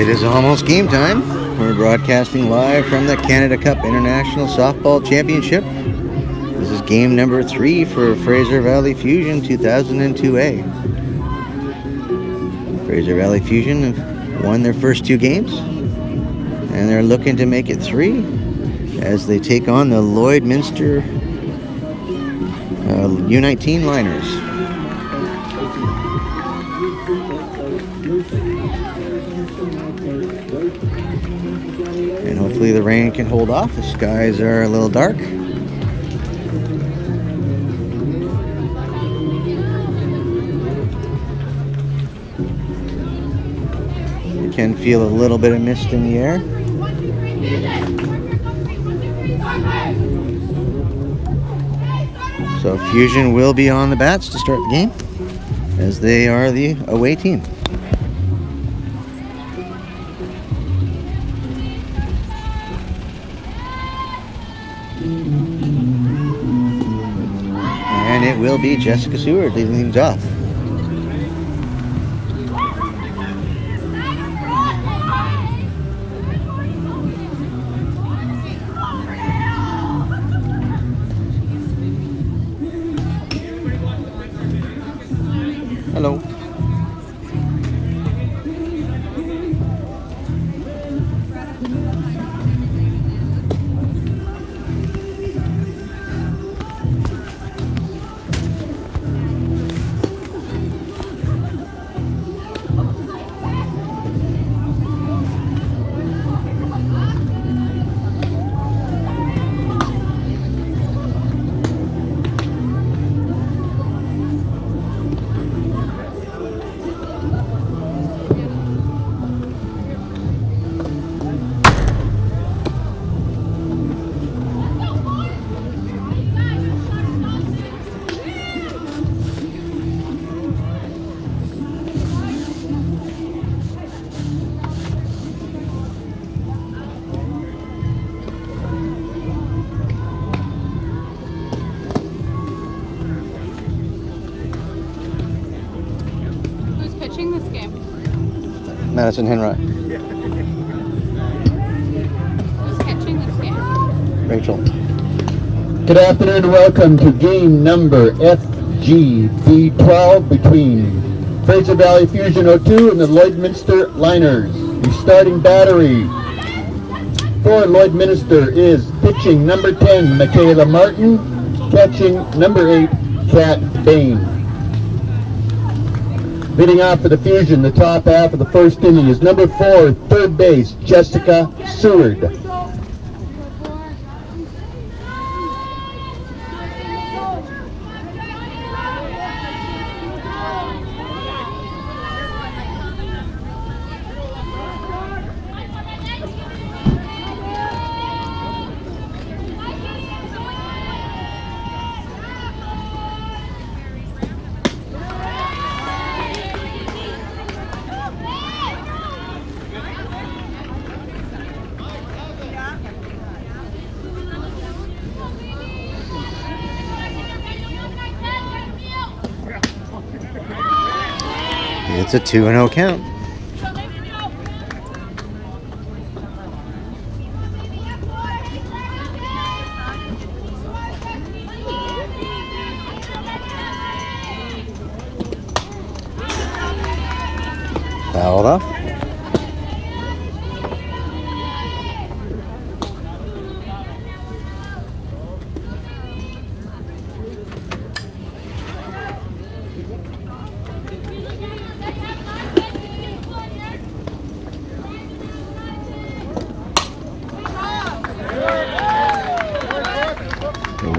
It is almost game time. We're broadcasting live from the Canada Cup International Softball Championship. This is game number 3 for Fraser Valley Fusion 2002A. Fraser Valley Fusion have won their first 2 games, and they're looking to make it 3 as they take on the Lloydminister U19 Liners. And hopefully the rain can hold off. The skies are a little dark. You can feel a little bit of mist in the air. So Fusion will be on the bats to start the game, as they are the away team. And it will be Jessica Seward leading things off. Hello. This game? Mattisen Henrotte. Who's catching this game? Rachel. Good afternoon and welcome to game number FGB12 between Fraser Valley Fusion 02 and the Lloydminister Liners. The starting battery for Lloydminister is pitching number 10, Michaela Martin, catching number 8, Kat Bain. Leading off for the Fusion, the top half of the first inning is number 4, third base, Jessica Seward. It's a 2-0 count. Fouled off.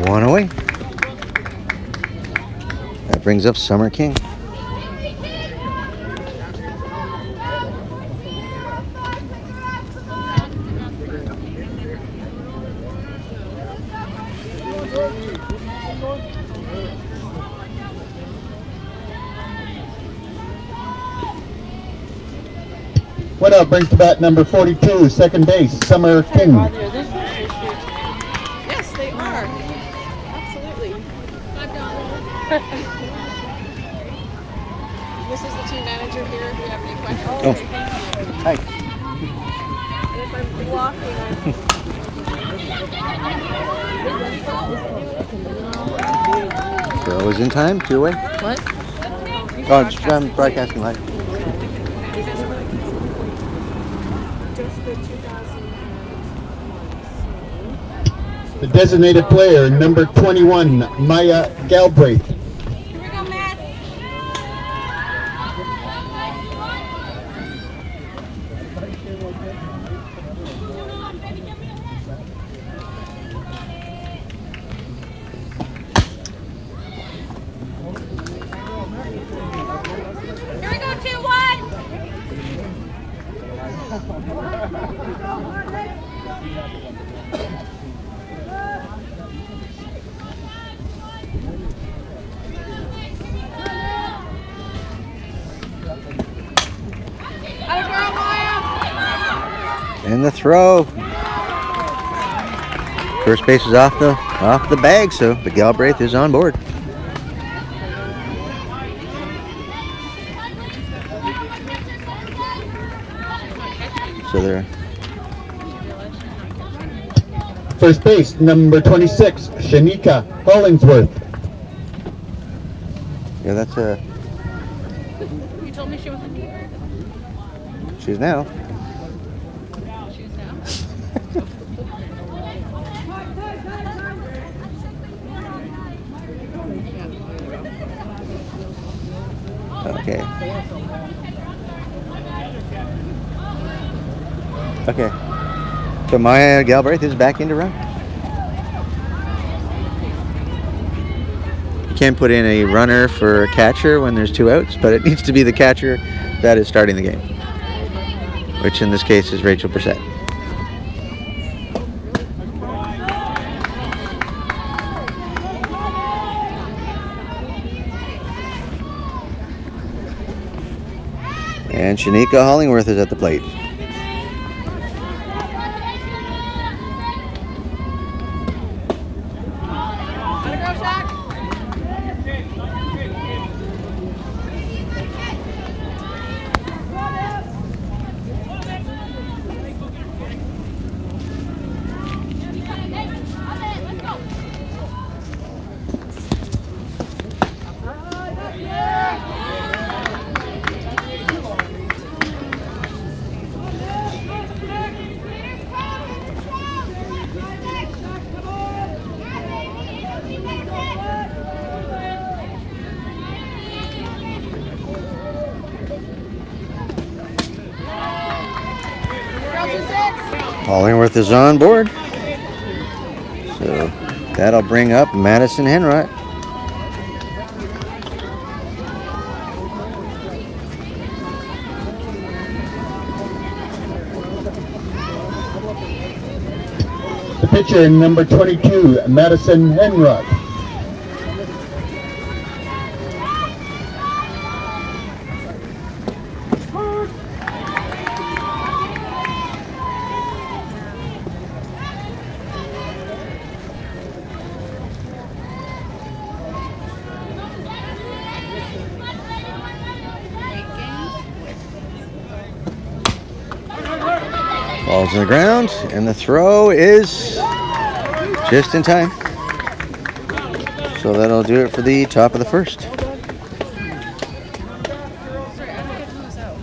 One away. That brings up Summer King. What up brings to bat number 42, second base, Summer King. Yes, they are. Absolutely. $5. This is the team manager here if you have any questions. Oh. Hi. And if I'm blocking, Throw is in time. 2 away. What? Oh, it's broadcasting live. The designated player, number 21, Maya Galbraith. Here we go, Matt. Here we go, 2-1. And the throw. First base is off the bag, so the Galbraith is on board. So they're First base, number 26, Shanika Hollingsworth. yeah, that's You told me she wasn't here. she's now. She's now. Okay. Okay. So Maya Galbraith is back into run. You can't put in a runner for a catcher when there's 2 outs, but it needs to be the catcher that is starting the game, which in this case is Rachel Brissett. And Shanika Hollingworth is at the plate. Hollingworth is on board. So that'll bring up Mattisen Henrotte. The pitcher, number 22, Mattisen Henrotte. Ball's on the ground, and the throw is just in time. So that'll do it for the top of the first. Sorry, I don't get who's out.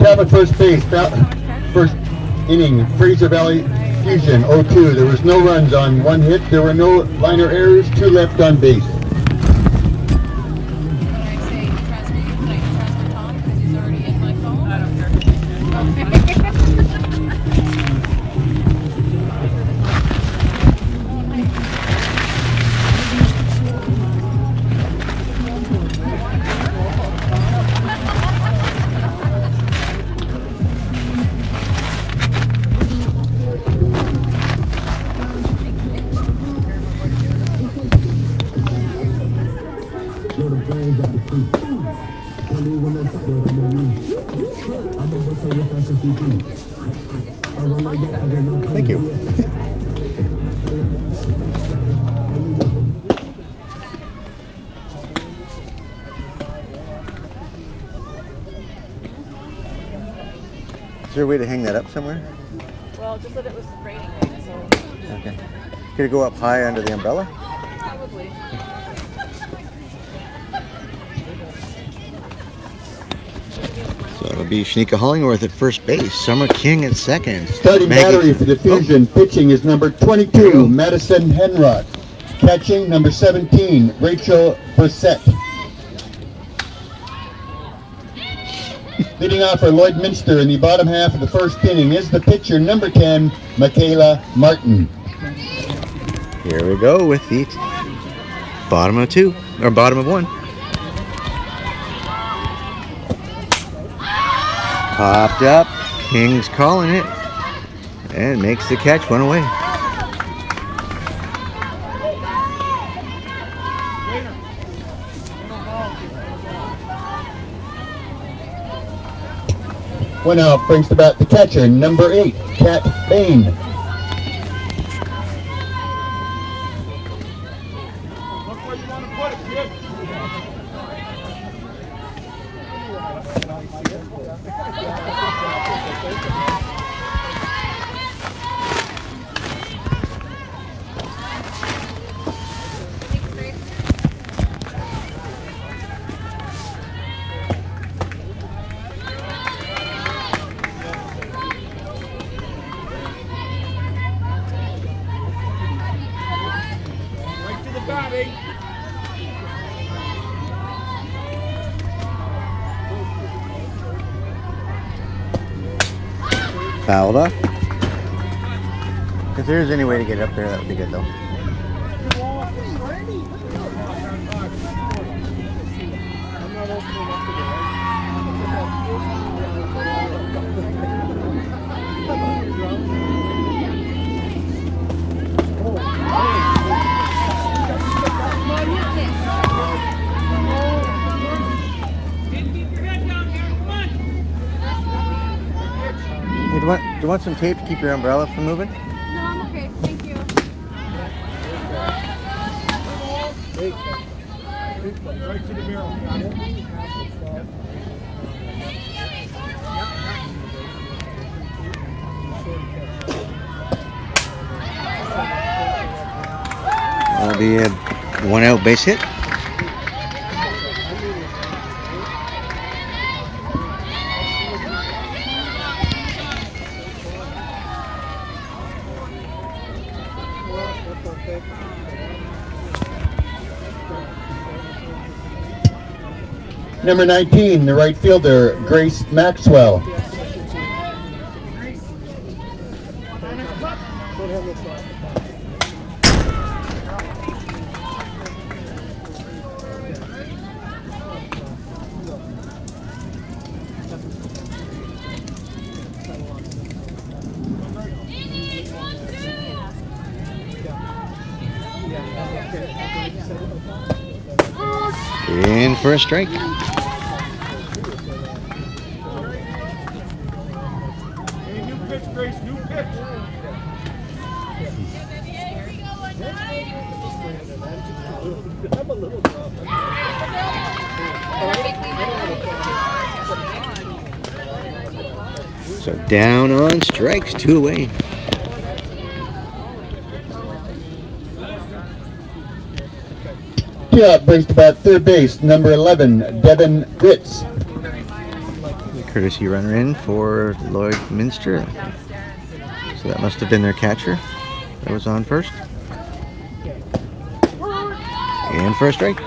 Top at first base, first inning, Fraser Valley Fusion 0-2. There was no runs on 1 hit. There were no liner errors, 2 left on base. Can I say transfer Tom because he's already in my phone? I don't care. Thank you. Is there a way to hang that up somewhere? Well, just that it was raining, so Okay. Could it go up high under the umbrella? probably. So it'll be Shanika Hollingworth at first base, Summer King at second. Starting Maggie- battery for the Fusion. Pitching is number 22, Mattisen Henrotte. Catching number 17, Rachel Brissett. Leading off for Lloydminster in the bottom half of the first inning is the pitcher, number 10, Kaylee Martin. Here we go with the bottom of two, or bottom of one. Popped up, King's calling it, and makes the catch, one away. One out brings to bat the catcher, number 8, Kat Bain. Fouled up. If there's any way to get up there, that would be good though. Do you want some tape to keep your umbrella from moving? No, I'm okay. Thank you. Right to the barrel. Got it? That'll be a one out base hit. Number 19, the right fielder, Grace Maxwell. In for a strike. New pitch, Grace, new pitch. So down on strikes, 2 away. Yeah, brings to bat third base, number 11, Devin Ritz. Courtesy runner in for Lloydminster. So that must have been their catcher that was on first. And for a strike.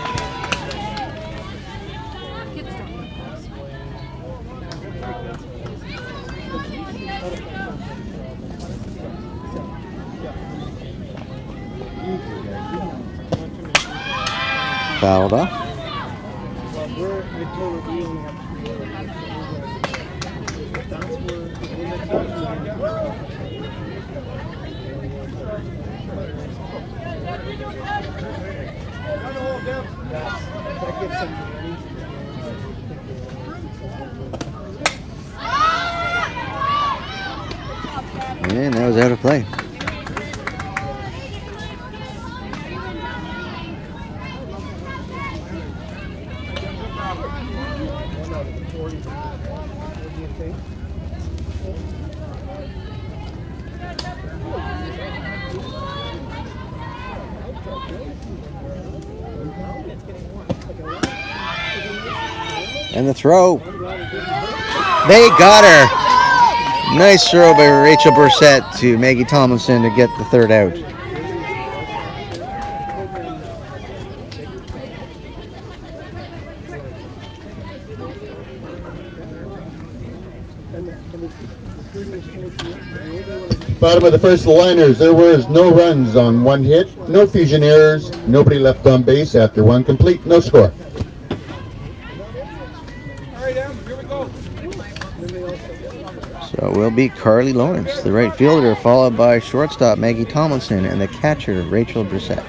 Fouled off. And that was out of play. And the throw. They got her. Nice throw by Rachel Brissett to Maggie Tomlinson to get the third out. Bottom of the first liners, there was no runs on one hit, no fusion errors, nobody left on base after one complete, no score. All right, Em, here we go. So it will be Carly Lawrence, the right fielder, followed by shortstop Maggie Tomlinson and the catcher Rachel Brissett.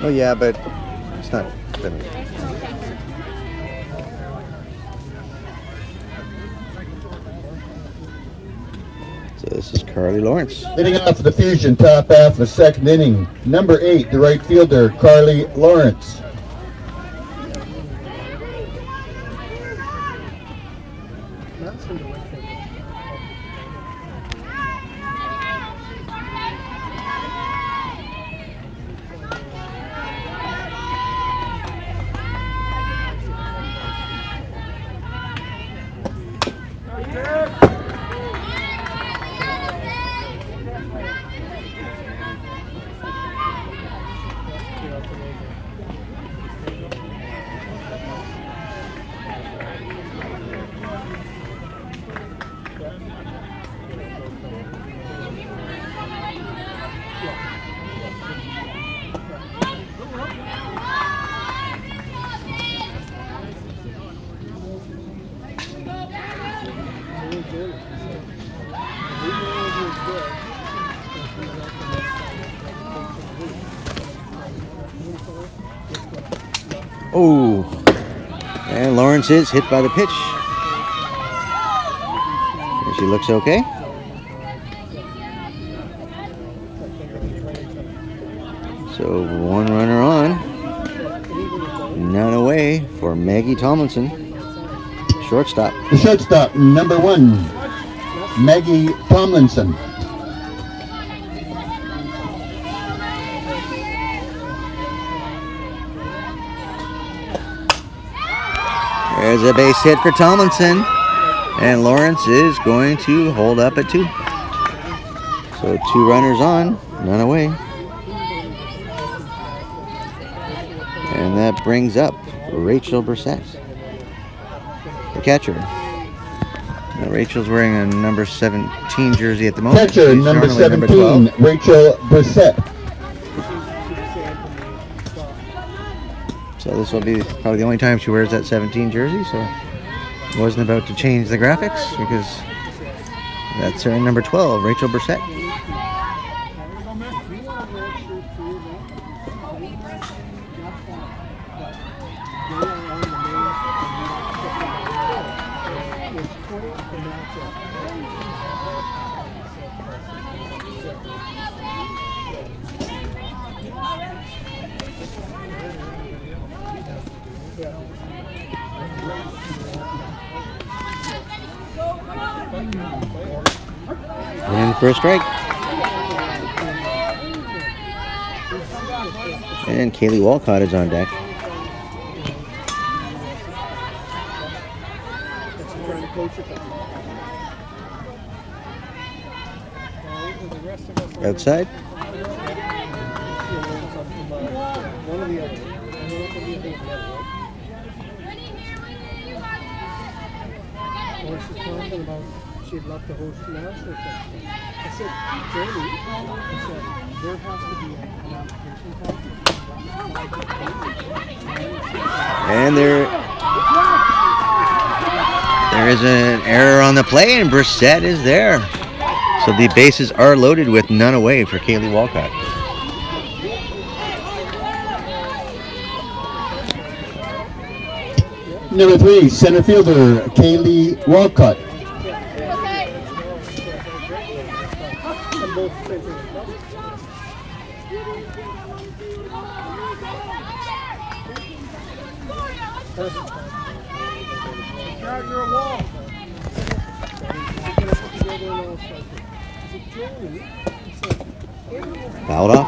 Oh yeah, but it's not finished. So this is Carly Lawrence. Hitting off the Fusion, top half of the second inning. Number 8, the right fielder, Carly Lawrence. Oh, and Lawrence is hit by the pitch. And she looks okay. So one runner on, none away for Maggie Tomlinson, shortstop. The shortstop, number 1, Maggie Tomlinson. There's a base hit for Tomlinson, and Lawrence is going to hold up at 2. So 2 runners on, none away. And that brings up Rachel Brissett, the catcher. Now Rachel's wearing a number 17 jersey at the moment. Catcher, She's number normally number 17, 12. Rachel Brissett. So this will be probably the only time she wears that 17 jersey, so I wasn't about to change the graphics because that's her number 12, Rachel Brissett. And for a strike. And Kaylee Walcott is on deck. Outside. She'd love to host the national tournament. I said, Jamie, I said, there has to be an application process. And they're There is an error on the play, and Brissett is there. So the bases are loaded with none away for Kaylee Walcott. Number 3, center fielder Kaylee Walcott. Fouled off.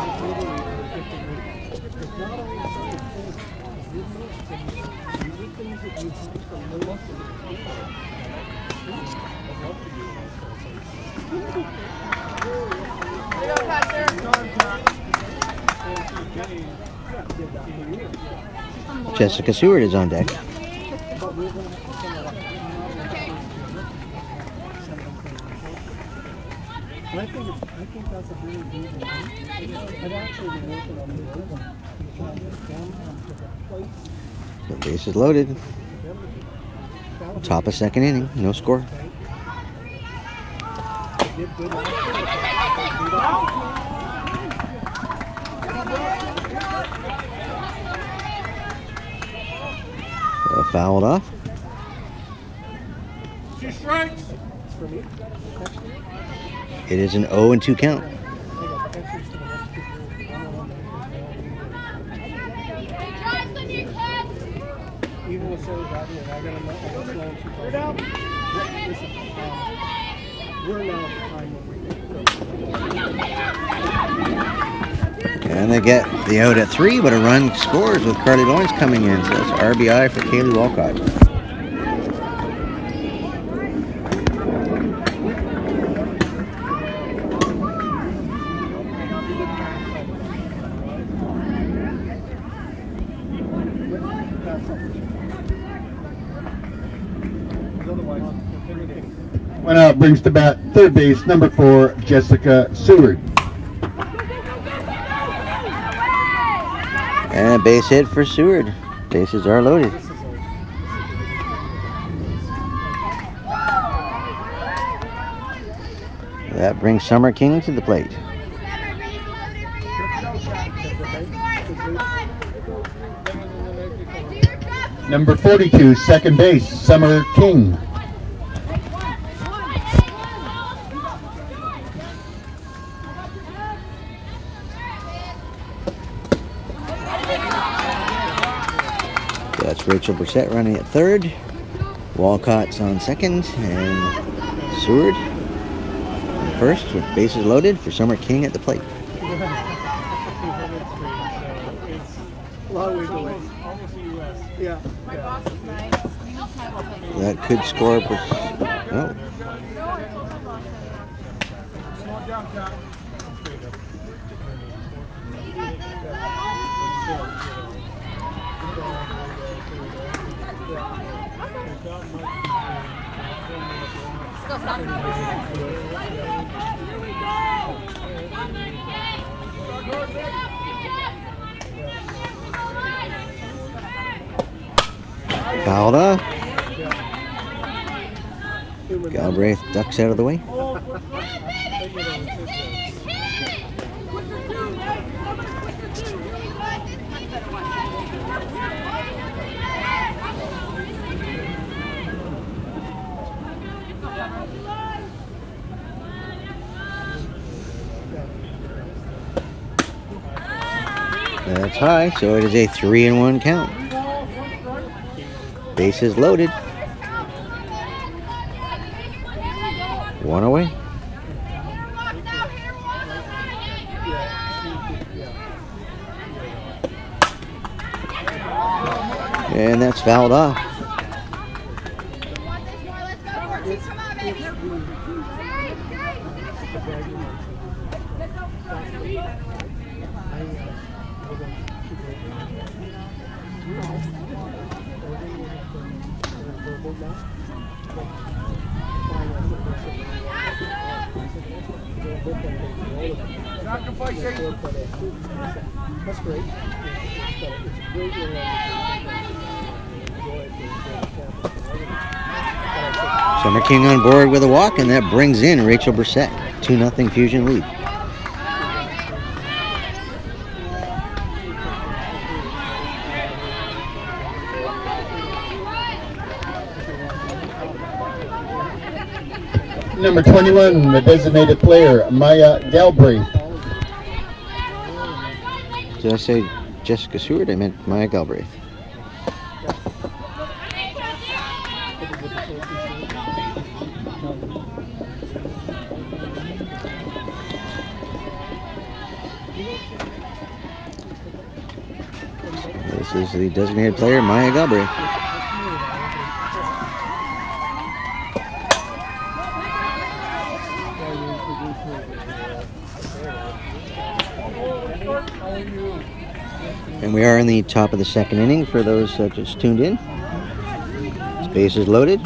Jessica Seward is on deck. I think that's a really good one. I've actually been working on the other one. Trying to get down to the place. The base is loaded. Top of second inning, no score. Fouled off. 2 strikes. It is an 0-2 count. Even with Seward, I got to know. We're now behind what we And they get the out at 3, but a run scores with Carly Lawrence coming in. So that's RBI for Kaylee Walcott. One out, brings to bat third base, number 4, Jessica Seward. And a base hit for Seward. Bases are loaded. That brings Summer King to the plate. Number 42, second base, Summer King. That's Rachel Brissett running at third. Walcott's on second, and Seward on first with bases loaded for Summer King at the plate. A lot of ways away. Yeah. That could score. Oh. Fouled up. Galbraith ducks out of the way. That's high, so it is a 3-1 count. Bases loaded. One away. And that's fouled off. That's great. It's great. Summer King on board with a walk, and that brings in Rachel Brissett. 2-0 Fusion lead. Number 21, the designated player, Maya Galbraith. Did I say Jessica Seward? I meant Maya Galbraith. This is the designated player, Maya Galbraith. And we are in the top of the second inning for those that just tuned in. Base is loaded.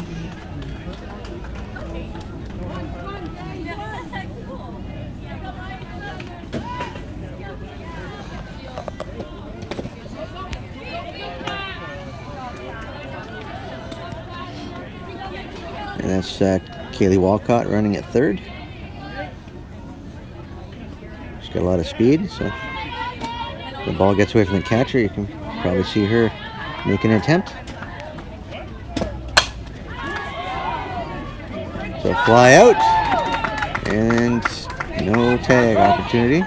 And that's Kaylee Walcott running at third. She's got a lot of speed, so if the ball gets away from the catcher, you can probably see her make an attempt. So fly out, and no tag opportunity.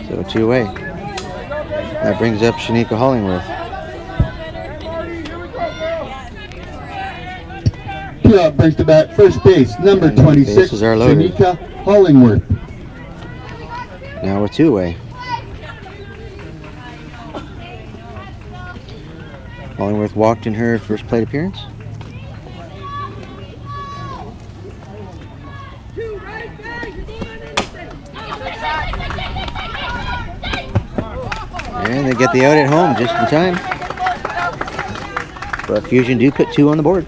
So 2 away. That brings up Shanika Hollingworth. Two out brings to bat first base, number And the 26, bases are loaded. Shanika Hollingworth. Now we're 2 away. Hollingworth walked in her first plate appearance. And they get the out at home just in time. But Fusion do put 2 on the board.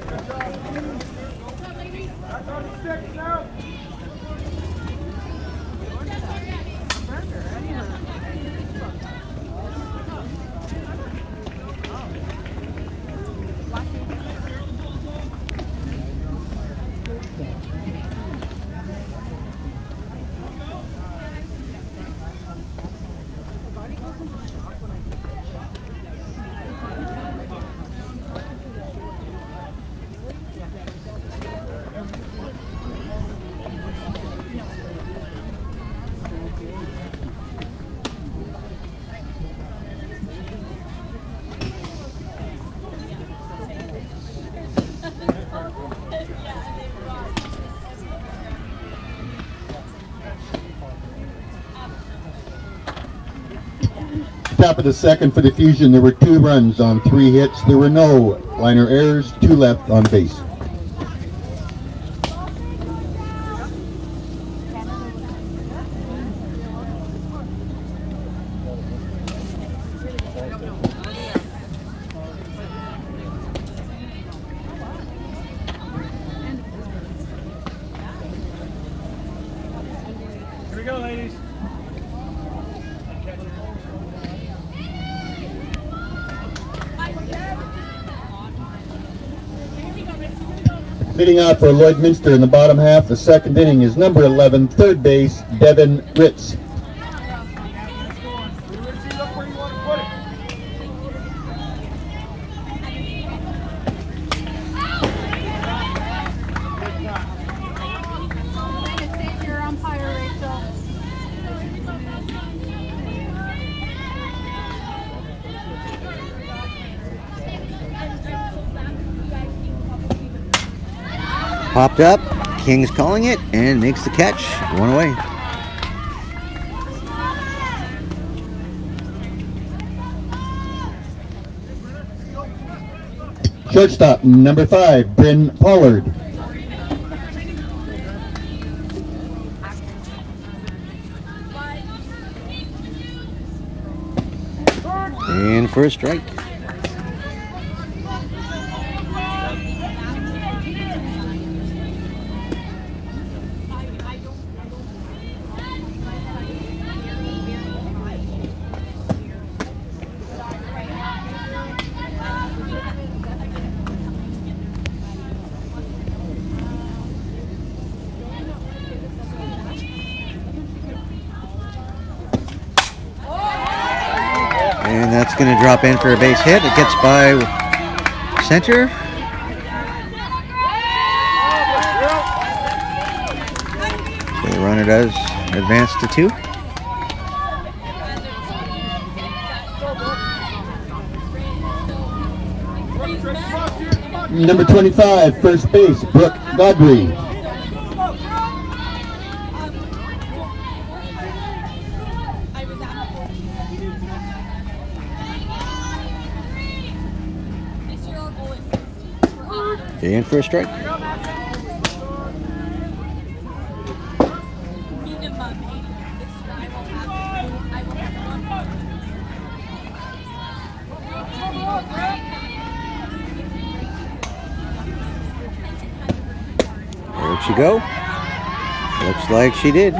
Top of the second for the Fusion, there were 2 runs on 3 hits. There were no liner errors, 2 left on base. Here we go, ladies. Leading out for Lloydminster in the bottom half, the second inning is number 11, third base, Devin Ritz. Look where you want to put it. Save your umpire, Rachel. Popped up, King's calling it, and makes the catch. 1 away. Shortstop, number 5, Bryn Pollard. And for a strike. That's going to drop in for a base hit. It gets by center. So the runner does advance to 2. Number 25, first base, Brooke Godry. In for a strike. Where'd she go? Looks like she did.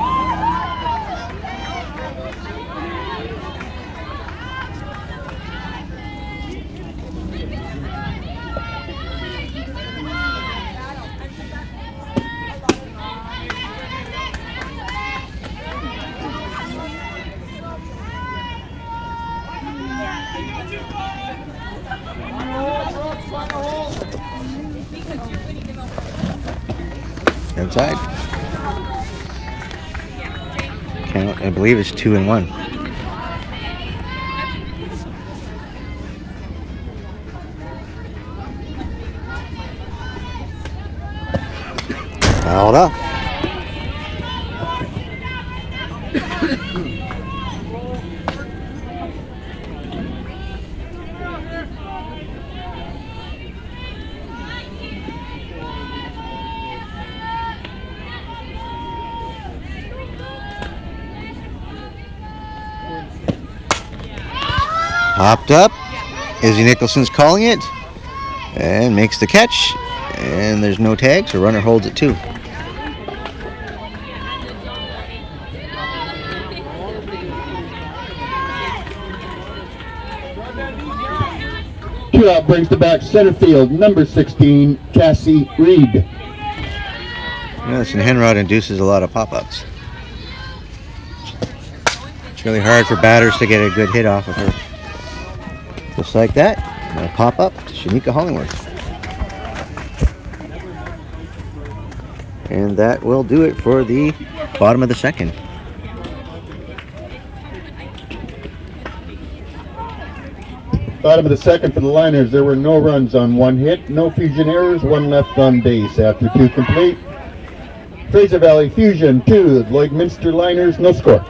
Outside. Count, I believe it's 2-1. Fouled up. Popped up. Izzy Nicholson's calling it and makes the catch. And there's no tag, so runner holds it 2. Two out brings the back center field, number 16, Cassie Reed. Mattisen Henrotte induces a lot of pop-ups. It's really hard for batters to get a good hit off of her. Just like that, and a pop-up to Shanika Hollingworth. And that will do it for the bottom of the second. Bottom of the second for the Liners. There were no runs on 1 hit, no Fusion errors, 1 left on base. After 2 complete, Fraser Valley Fusion 2, Lloydministers Liners, no score.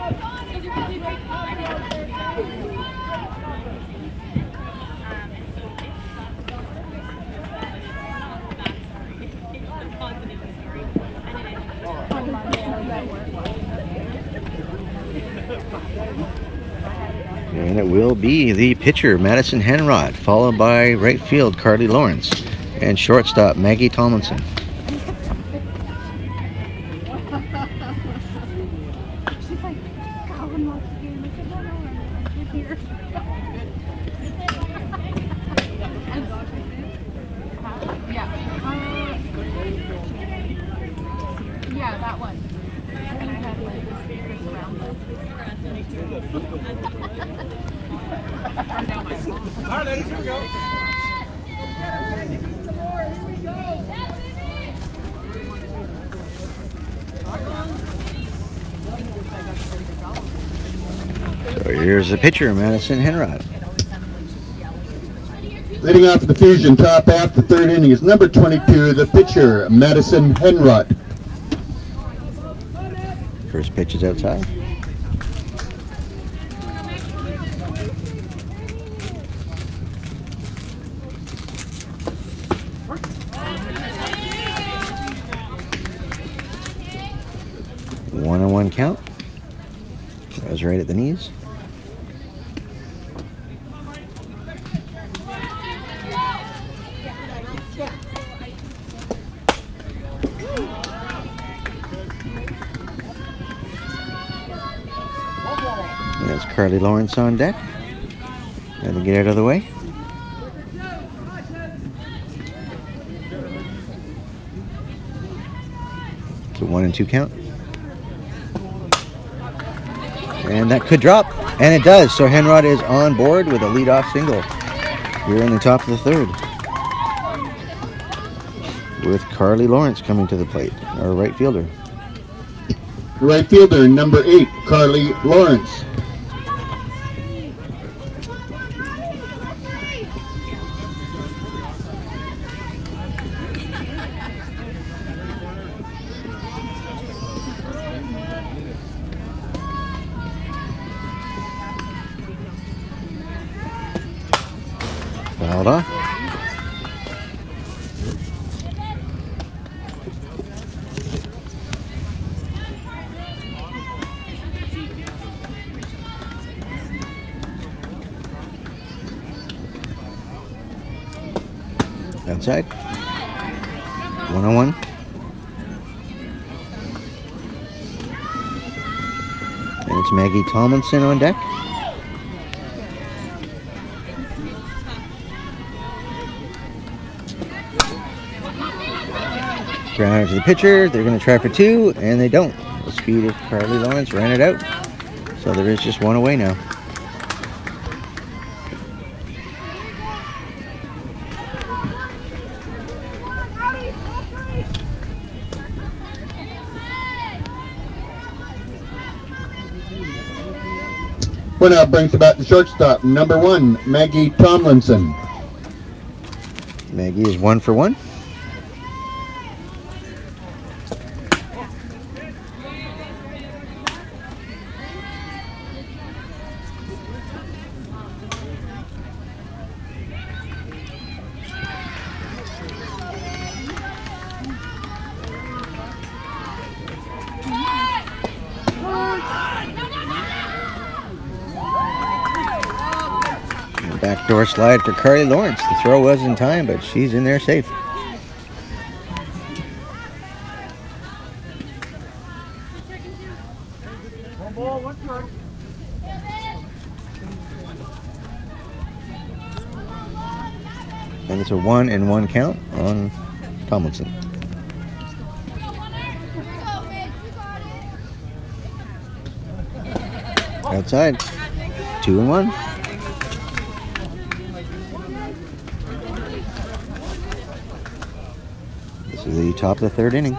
And it will be the pitcher, Mattisen Henrotte, followed by right field, Carly Lawrence, and shortstop, Maggie Tomlinson. Yeah, that one. And I had like the speakers around them. All right, ladies, here we go. So here's the pitcher, Mattisen Henrotte. Leading off the Fusion, top half, the 3rd inning is number 22, the pitcher, Mattisen Henrotte. First pitch is outside. One count. That was right at the knees. There's Carly Lawrence on deck. Gotta get out of the way. It's a 1-2 count. And that could drop. And it does. So Henrotte is on board with a leadoff single here in the top of the third, with Carly Lawrence coming to the plate, our right fielder. Right fielder, number 8, Carly Lawrence. Fouled off. Outside. 1-on-1. And it's Maggie Tomlinson on deck. Ground to the pitcher. They're going to try for 2, and they don't. The speed of Carly Lawrence ran it out. So there is just 1 away now. One out brings about the shortstop, number 1, Maggie Tomlinson. Maggie is 1 for 1. Backdoor slide for Carly Lawrence. The throw was in time, but she's in there safe. And it's a 1-1 count on Tomlinson. Outside. 2-1. This is the top of the third inning.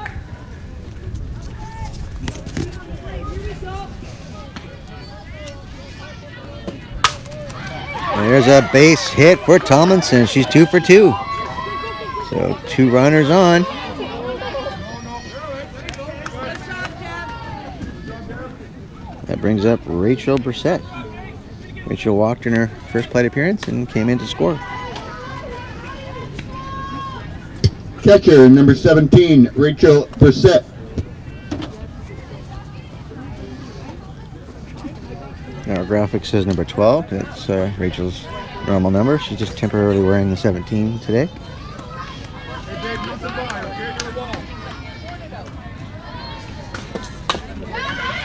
There's a base hit for Tomlinson. She's 2 for 2. So 2 runners on. That brings up Rachel Brissett. Rachel walked in her first plate appearance and came in to score. Catcher, number 17, Rachel Brissett. Our graphic says number 12. That's Rachel's normal number. She's just temporarily wearing the 17 today.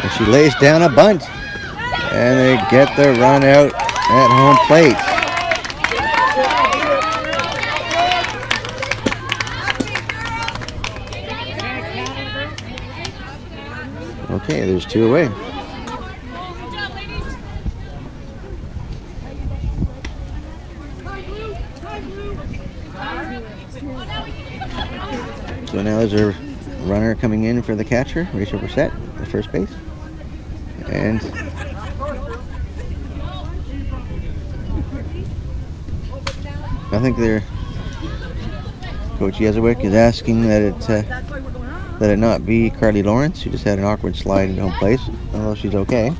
And she lays down a bunt. And they get the run out at home plate. Okay, there's 2 away. So now there's a runner coming in for the catcher, Rachel Brissett, at first base. And I think Coach Jesuit is asking that it not be Carly Lawrence, who just had an awkward slide into home place, although she's okay.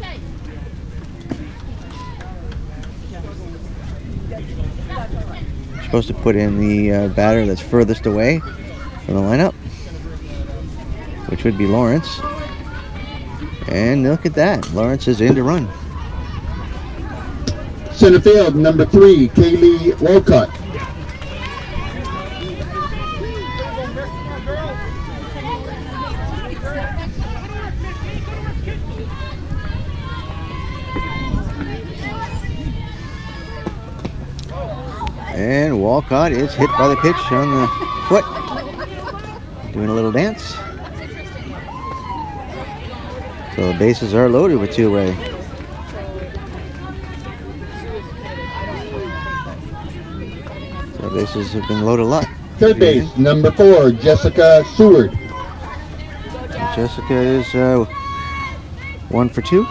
You're supposed to put in the batter that's furthest away from the lineup, which would be Lawrence. And look at that, Lawrence is in to run. Center field, number 3, Kaylee Walcott. And Walcott is hit by the pitch on the foot. Doing a little dance. So the bases are loaded with 2 away. So bases have been loaded a lot. Third base, number 4, Jessica Seward. Jessica is 1 for 2.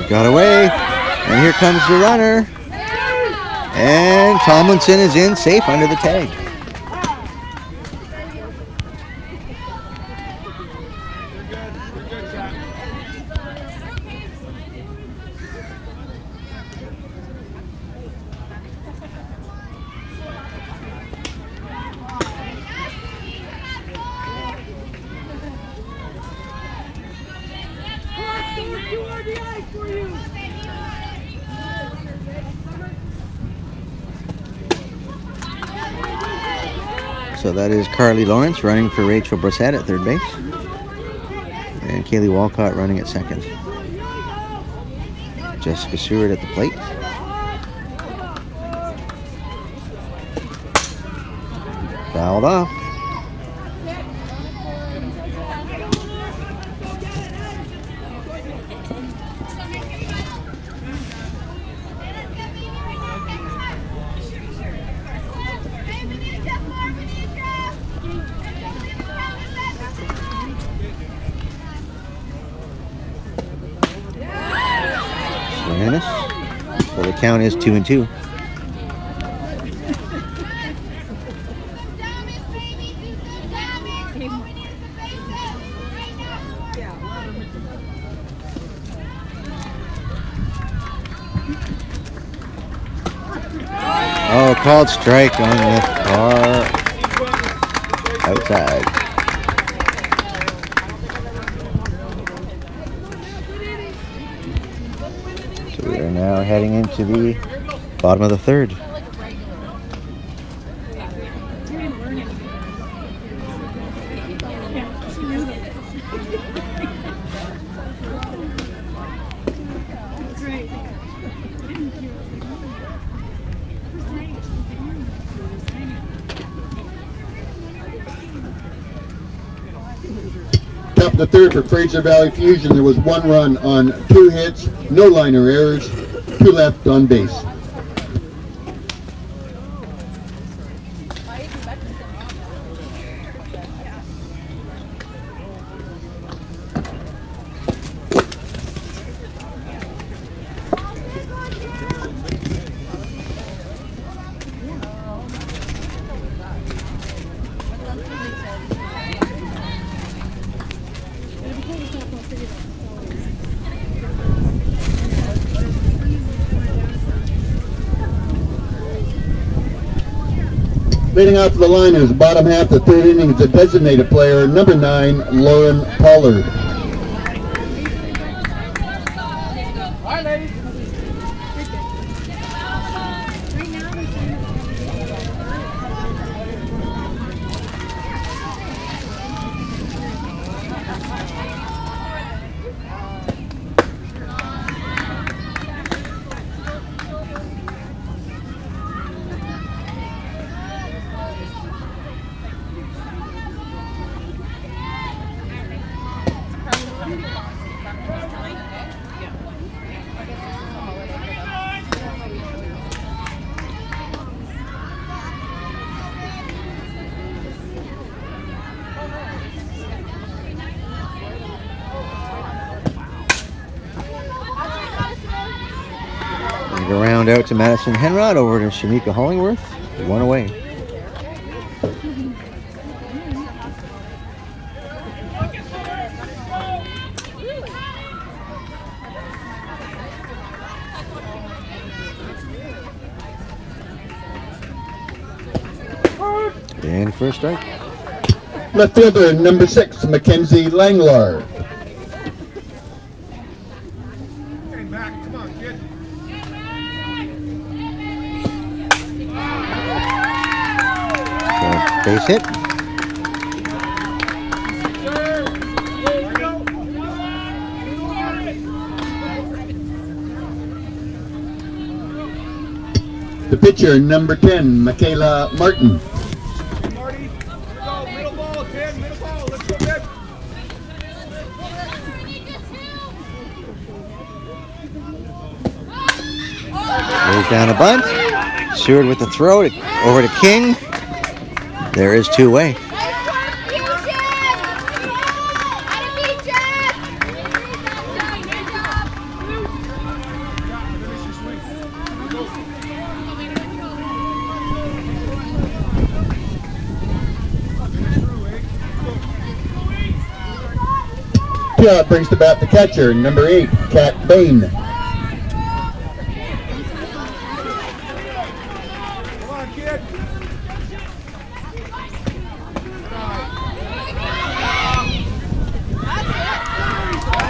Got away, and here comes the runner. And Tomlinson is in safe under the tag. So that is Carly Lawrence running for Rachel Brissett at third base. And Kaylee Walcott running at second. Jessica Seward at the plate. Fouled off. So the count is 2-2. Oh, called strike on the far outside. So we are now heading into the bottom of the third. Top of the third for Fraser Valley Fusion. There was 1 run on 2 hits, no liner errors, 2 left on base. Leading off the liners, bottom half of the third inning is a designated player, number 9, Lauren Pollard. Go round out to Mattisen Henrotte, over to Shamika Hollingworth. 1 away. And first strike. Left fielder, number 6, Mackenzie Langlar. Base hit. The pitcher, number 10, Michaela Martin. Marty, go, middle ball, 10, middle ball, let's go, good. Goes down a bunt. Seward with the throw over to King. There is two-way. Out brings the bat the catcher, number 8, Cat Bain. Come on, kid.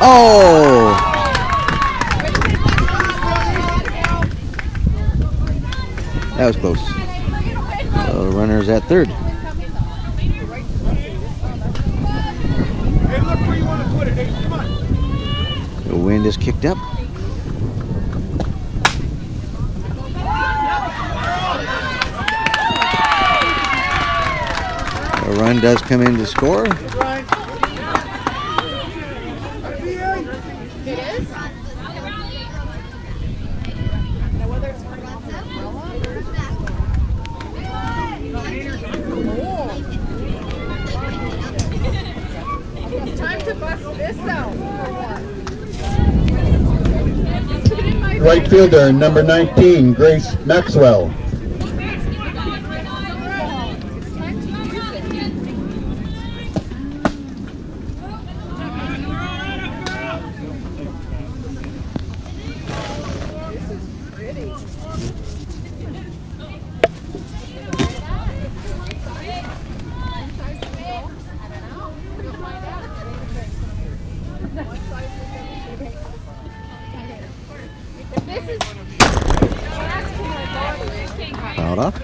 Oh! That was close. The runner's at third. Hey, look where you want to put it. Hey, come on. The wind is kicked up. A run does come in to score. It is? Now whether it's it's time to bust this out for one. Right fielder, number 19, Grace Maxwell. Fouled off.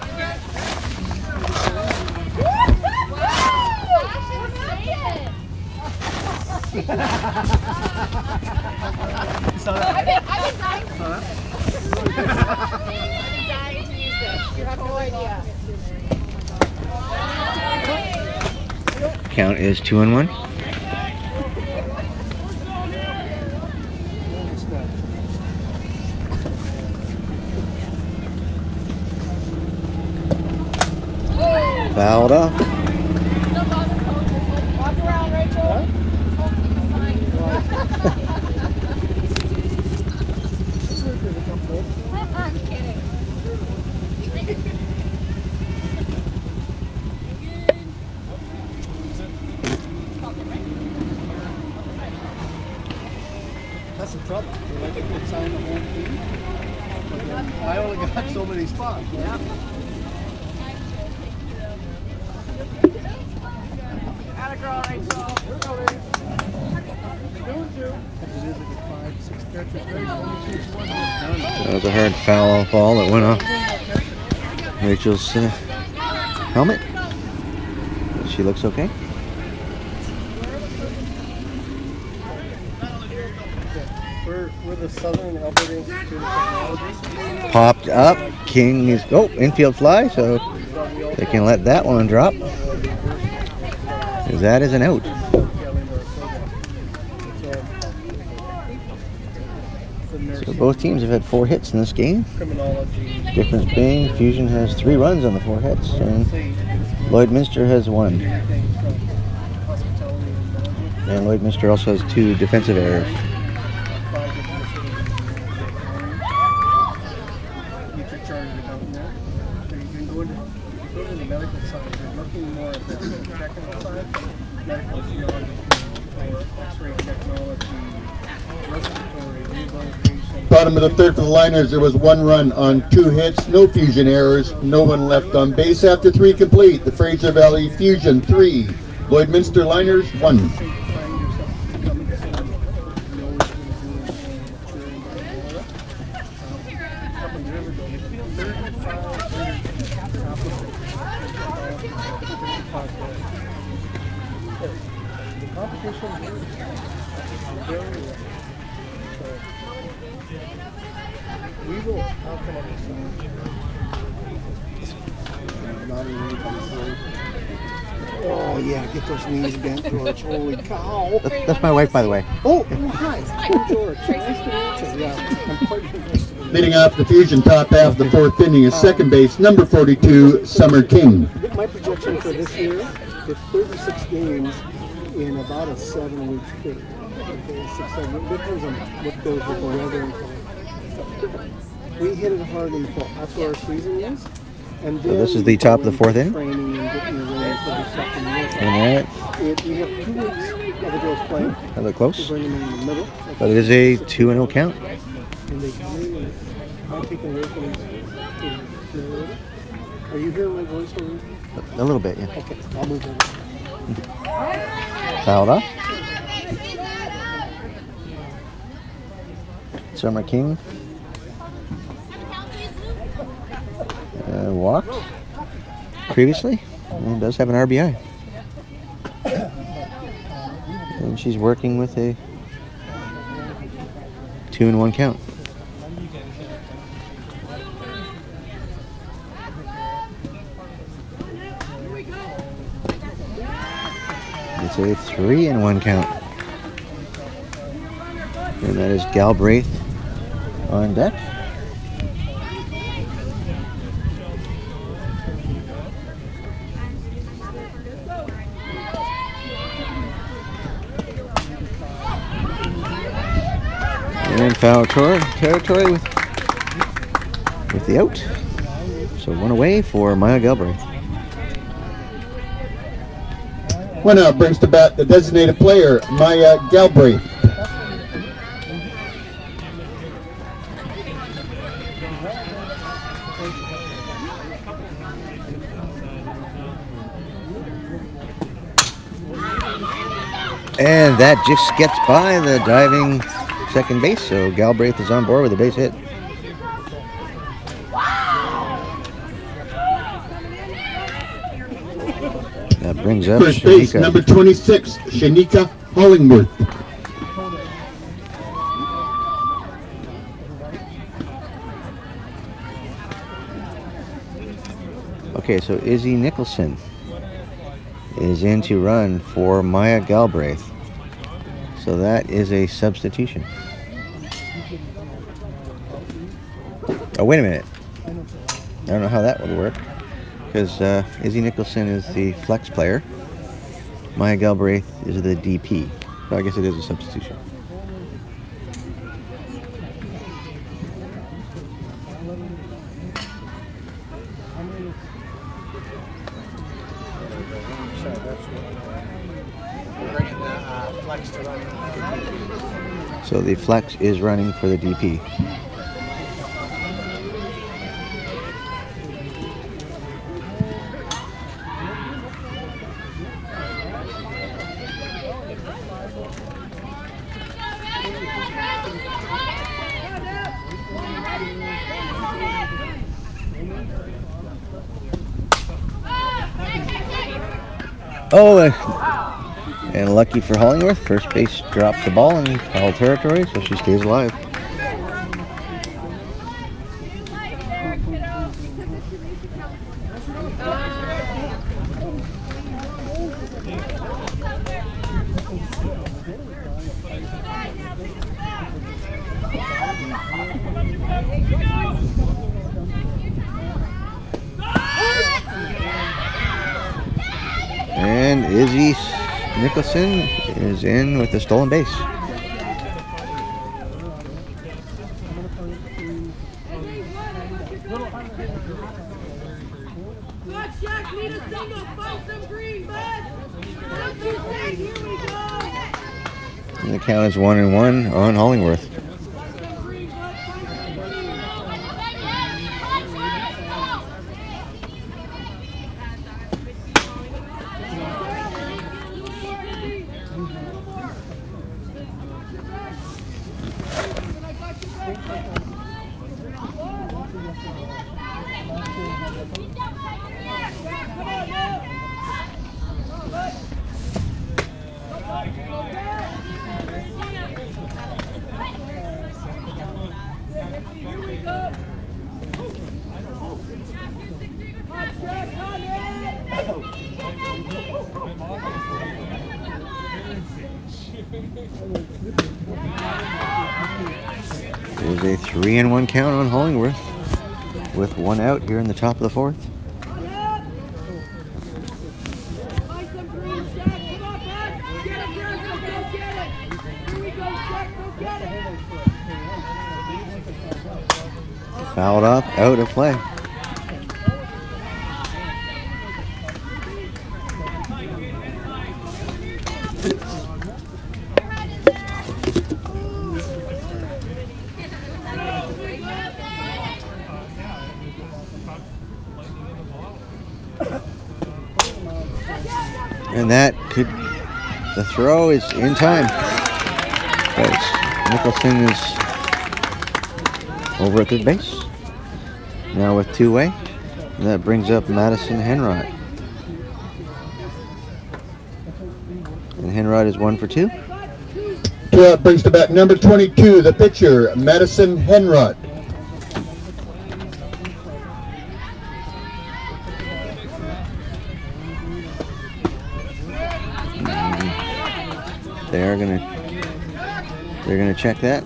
I've been dying to use this. You have no idea. Count is 2-1. Fouled off. Walk around, Rachel. I'm kidding. That's the trouble. They could sign the whole team. I only got so many spots. Yeah. Atta girl, Rachel. That was a hard foul ball that went off Rachel's helmet. She looks okay. We're the Southern Alberta Institute of Technology. Popped up. King is infield fly, so they can let that one drop. That is an out. So both teams have had 4 hits in this game. Difference being Fusion has 3 runs on the 4 hits, and Lloydminister has 1. And Lloydminister also has 2 defensive errors. Bottom of the third for the Liners, there was 1 run on 2 hits, no Fusion errors, no one left on base after 3 complete. The Fraser Valley Fusion 3, Lloydministers Liners 1. We will come up with some. Not even Oh yeah, get those knees bent, George. Holy cow. That's my wife, by the way. Oh, hi. I'm George. Nice to meet you. Yeah, I'm quite interested in Leading off the Fusion top half of the fourth inning is second base, number 42, Summer King. My projection for this year is 36 games in about a 7-week period. Okay, 6-7. It depends on what goes with the weather and stuff. We hit it hard in fall. That's where our season is. And So this is the top of the fourth inning. Training and getting ready for the second year. And We have 2 weeks of the girls playing. that look close. Bring them in the middle. But it is a 2-0 count. And they really might take away from them. Are you hearing my voice over? A little bit, yeah. Okay, I'll move over. Fouled off. Summer King. Walked previously and does have an RBI. And she's working with a 2-1 count. It's a 3-1 count. And that is Galbraith on deck. And foul territory with the out. So 1 away for Maya Galbraith. One out brings to bat the designated player, Maya Galbraith. And that just gets by the diving second base, so Galbraith is on board with a base hit. That brings up First base, Shanika. number 26, Shanika Hollingworth. Okay, so Izzy Nicholson is in to run for Maya Galbraith. So that is a substitution. Oh, wait a minute. I don't know how that would work, because Izzy Nicholson is the flex player. Maya Galbraith is the DP. So I guess it is a substitution. So the flex is running for the DP. Oh, and lucky for Hollingworth, first base dropped the ball in foul territory, so she stays alive. And Izzy Nicholson is in with the stolen base. And the count is 1-1 on Hollingworth. There's a 3-1 count on Hollingworth with 1 out here in the top of the 4th. Fouled off, out of play. And that could, the throw is in time. But Nicholson is over at third base. Now with 2-way. And that brings up Mattisen Henrotte. And Henrotte is 1 for 2. 2 out brings to bat number 22, the pitcher, Mattisen Henrotte. They're gonna check that.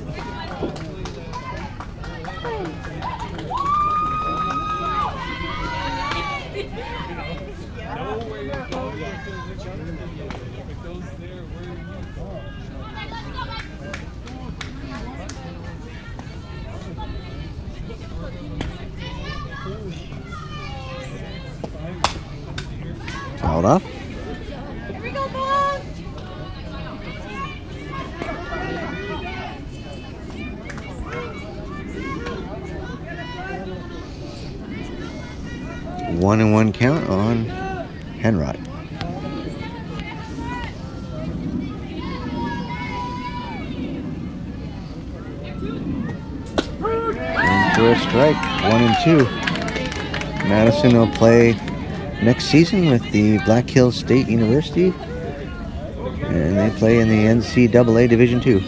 Fouled off. Here we go, boys! 1-1 count on Henrotte. And for a strike, 1-2. Mattisen will play next season with the Black Hills State University, and they play in the NCAA Division II.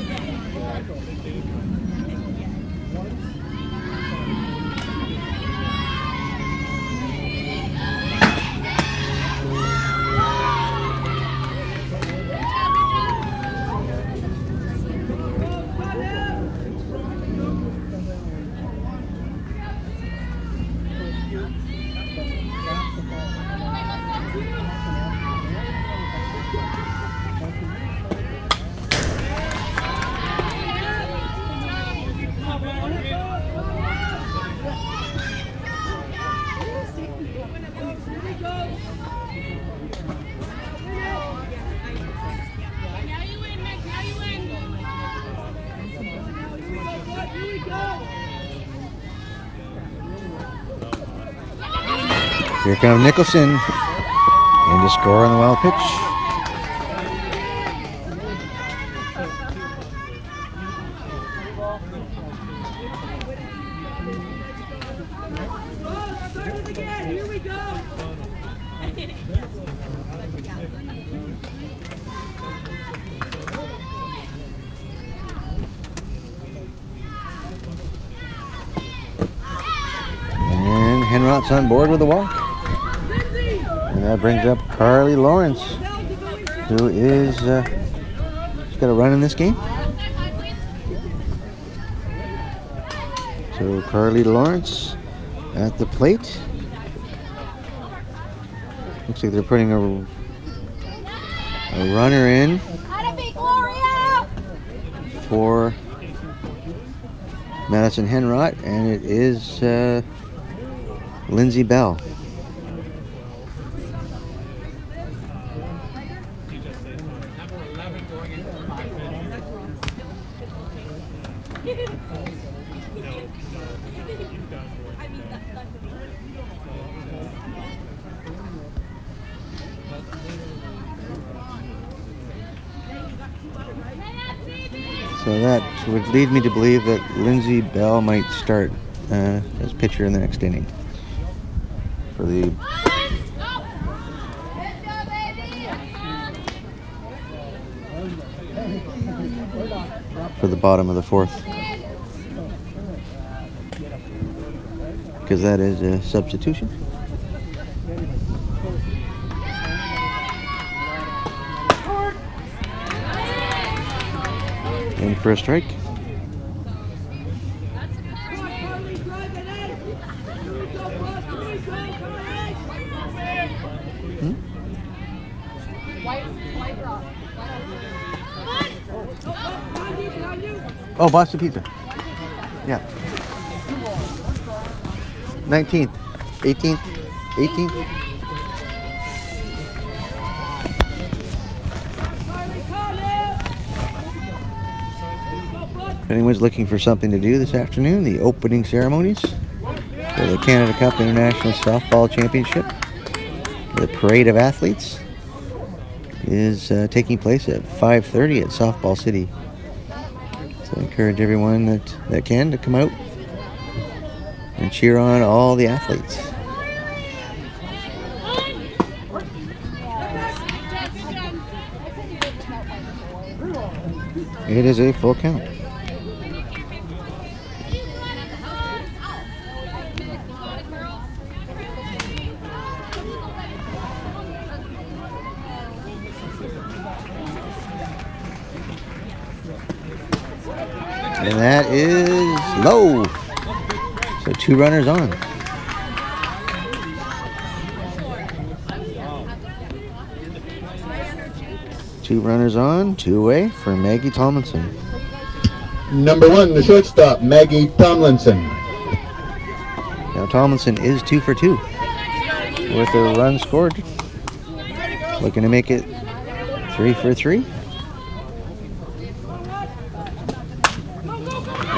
Here comes Nicholson, in to score on the wild pitch. And Henrotte's on board with the walk. And that brings up Carly Lawrence, who is she's got a run in this game. So Carly Lawrence at the plate. Looks like they're putting a runner in for Mattisen Henrotte, and it is Lindsay Bell. So that would lead me to believe that Lindsay Bell might start as pitcher in the next inning for the bottom of the 4th, because that is a substitution. In for a strike. Oh, Boston Pizza. Yeah. 19th, 18th, 18th. If anyone's looking for something to do this afternoon, the opening ceremonies for the Canada Cup International Softball Championship, the Parade of Athletes, is taking place at 5:30 at Softball City. So I encourage everyone that can to come out and cheer on all the athletes. It is a full count. And that is low. So 2 runners on. Two runners on, 2 away for Maggie Tomlinson. Number 1, the shortstop, Maggie Tomlinson. Now Tomlinson is 2 for 2 with a run scored. Looking to make it 3 for 3.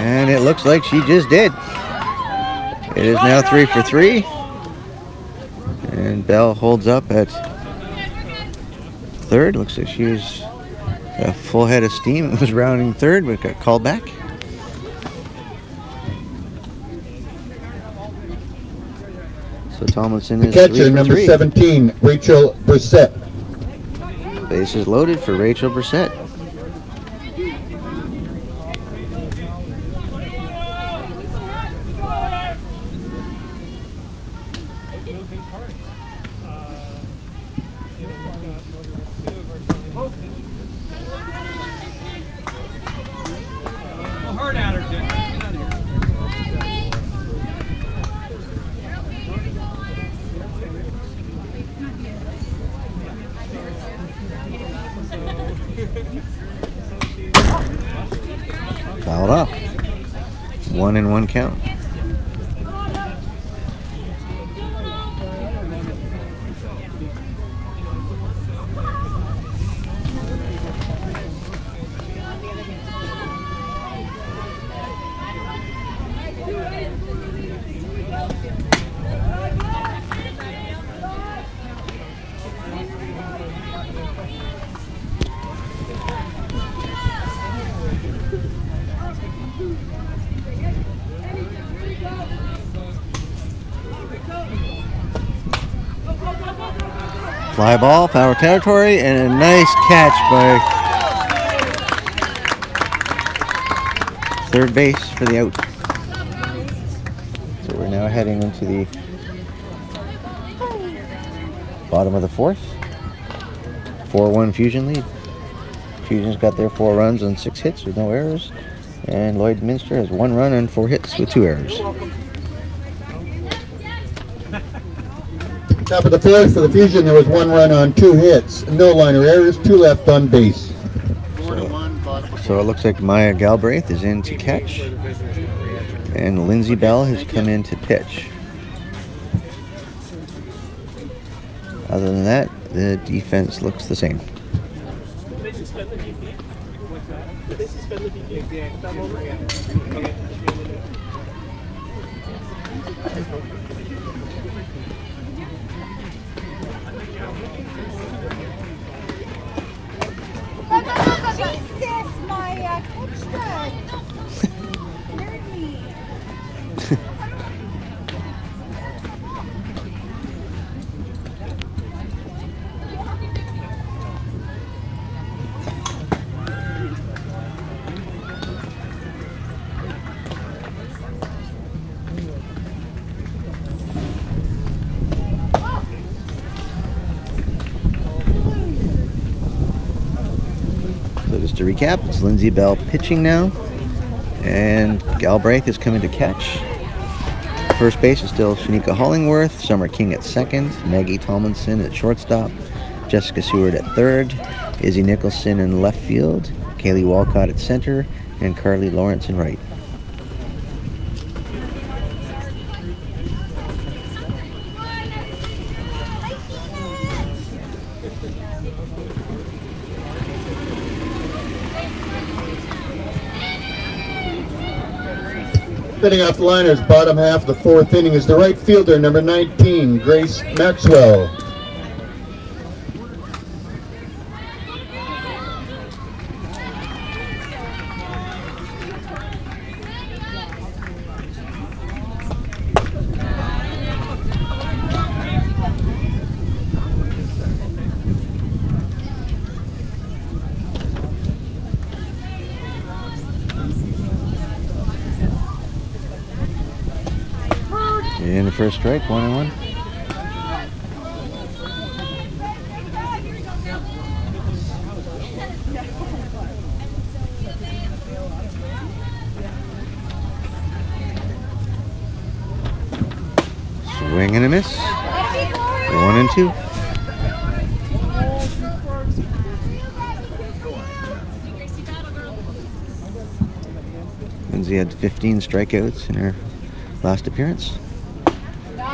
And it looks like she just did. It is now 3 for 3. And Bell holds up at third. Looks like she was a full head of steam. It was rounding third, but got called back. So Tomlinson is 3 Catcher, for number 3. 17, Rachel Brissett. Bases loaded for Rachel Brissett. Fouled off. 1-1 count. Fly ball, foul territory, and a nice catch by third base for the out. So we're now heading into the bottom of the 4th. 4-1 Fusion lead. Fusion's got their 4 runs on 6 hits with no errors. And Lloydminister has 1 run and 4 hits with 2 errors. Top of the 4th for the Fusion, there was 1 run on 2 hits, no liner errors, 2 left on base. So it looks like Maya Galbraith is in to catch, and Lindsay Bell has come in to pitch. Other than that, the defense looks the same. Jesus, Maya, catch that. Scared me. So just to recap, it's Lindsay Bell pitching now, and Galbraith is coming to catch. First base is still Shanika Hollingworth, Summer King at second, Maggie Tomlinson at shortstop, Jessica Seward at third, Izzy Nicholson in left field, Kaylee Walcott at center, and Carly Lawrence in right. Setting off the liners, bottom half of the fourth inning is the right fielder, number 19, Grace Maxwell. And the first strike, 1-1. Swing and a miss. 1-2. Lindsay had 15 strikeouts in her last appearance.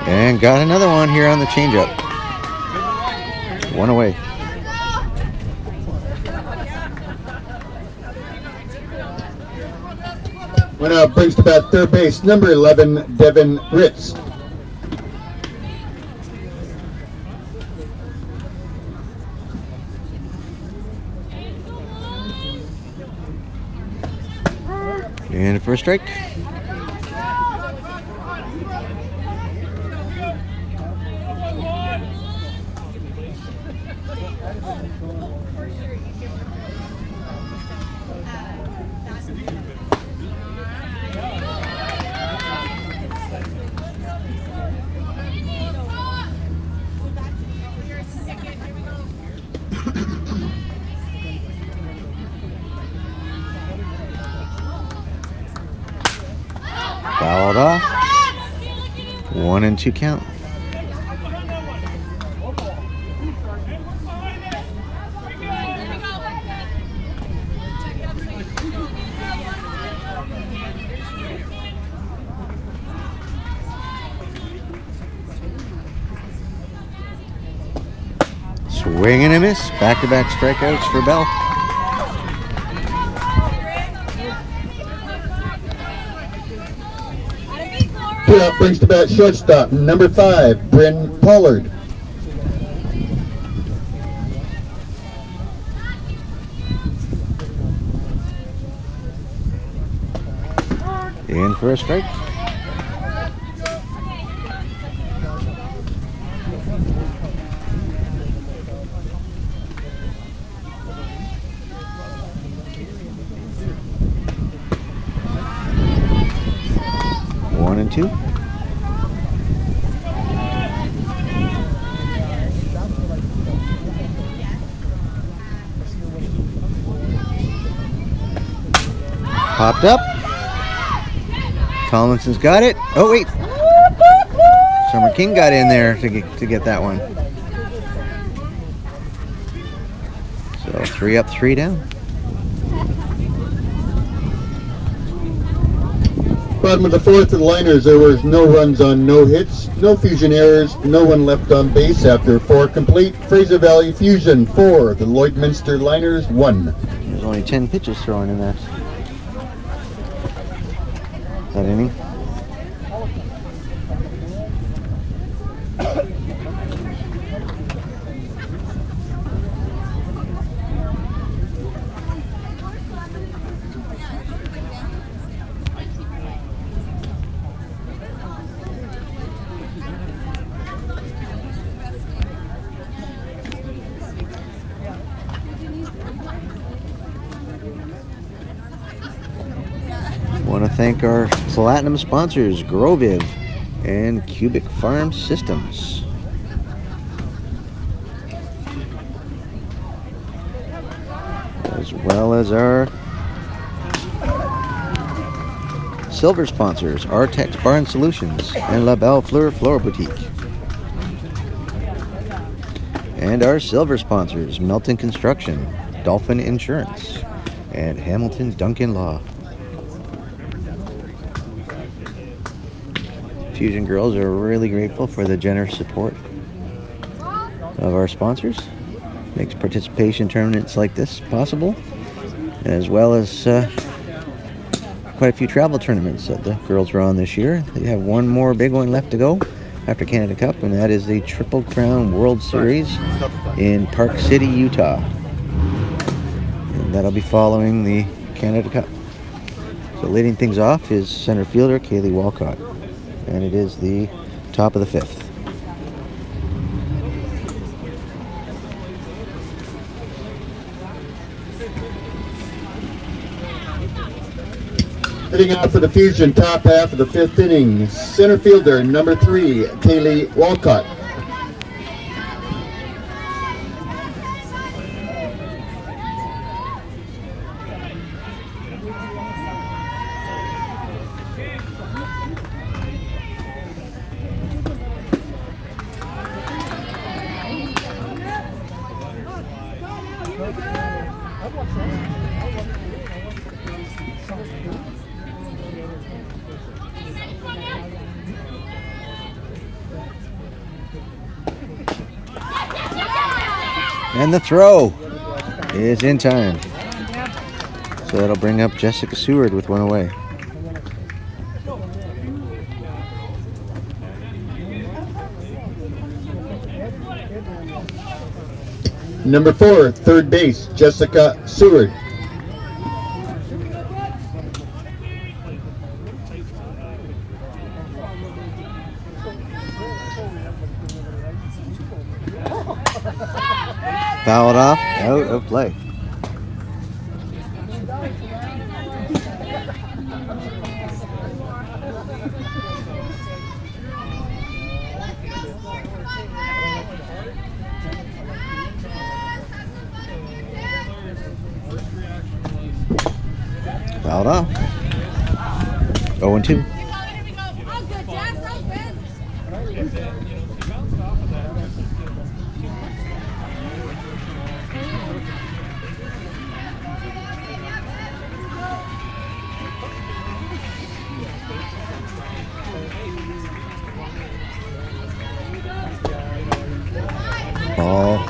And got another one here on the changeup. One away. One out, brings to bat third base, number 11, Devin Ritz. And a first strike. Fouled off. 1-2 count. Swing and a miss. Back-to-back strikeouts for Bell. Two out, brings to bat shortstop, number 5, Bryn Pollard. In for a strike. One and two. Popped up. Tomlinson's got it. Oh wait, Summer King got in there to get that one. So 3 up, 3 down. Bottom of the fourth of the liners, there was no runs on no hits, no fusion errors, no one left on base after 4 complete. Fraser Valley Fusion 4, the Lloydministers Liners 1. There's only 10 pitches thrown in that inning. Want to thank our platinum sponsors, Groviv and Cubic Farm Systems. as well as our silver sponsors, Artex Barn Solutions and La Belle Fleur Floor Boutique. And our silver sponsors, Melton Construction, Dolphin Insurance, and Hamilton Duncan Law. Fusion girls are really grateful for the generous support of our sponsors. Makes participation tournaments like this possible, as well as quite a few travel tournaments that the girls are on this year. They have one more big one left to go after Canada Cup, and that is the Triple Crown World Series in Park City, Utah. And that'll be following the Canada Cup. So leading things off is center fielder Kaylee Walcott, and it is the top of the fifth. Hitting out for the Fusion, top half of the fifth inning, center fielder number 3, Kaylee Walcott. And the throw is in time. So that'll bring up Jessica Seward with one away. Number 4, third base, Jessica Seward. Fouled off, out of play. Fouled off. 0-2. Ball.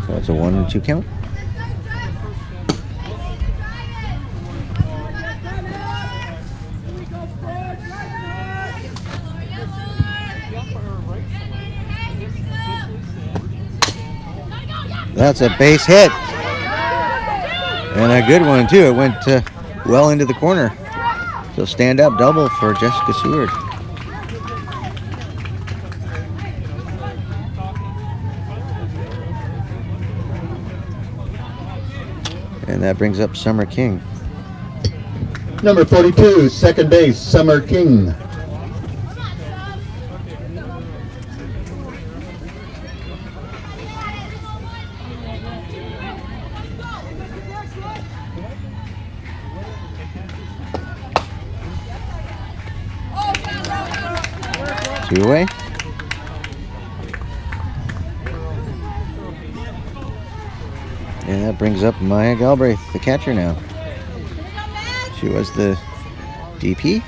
So it's a 1-2 count. That's a base hit. And a good one too. It went well into the corner. So stand up double for Jessica Seward. And that brings up Summer King. Number 42, second base, Summer King. Two away. And that brings up Maya Galbraith, the catcher now. She was the DP.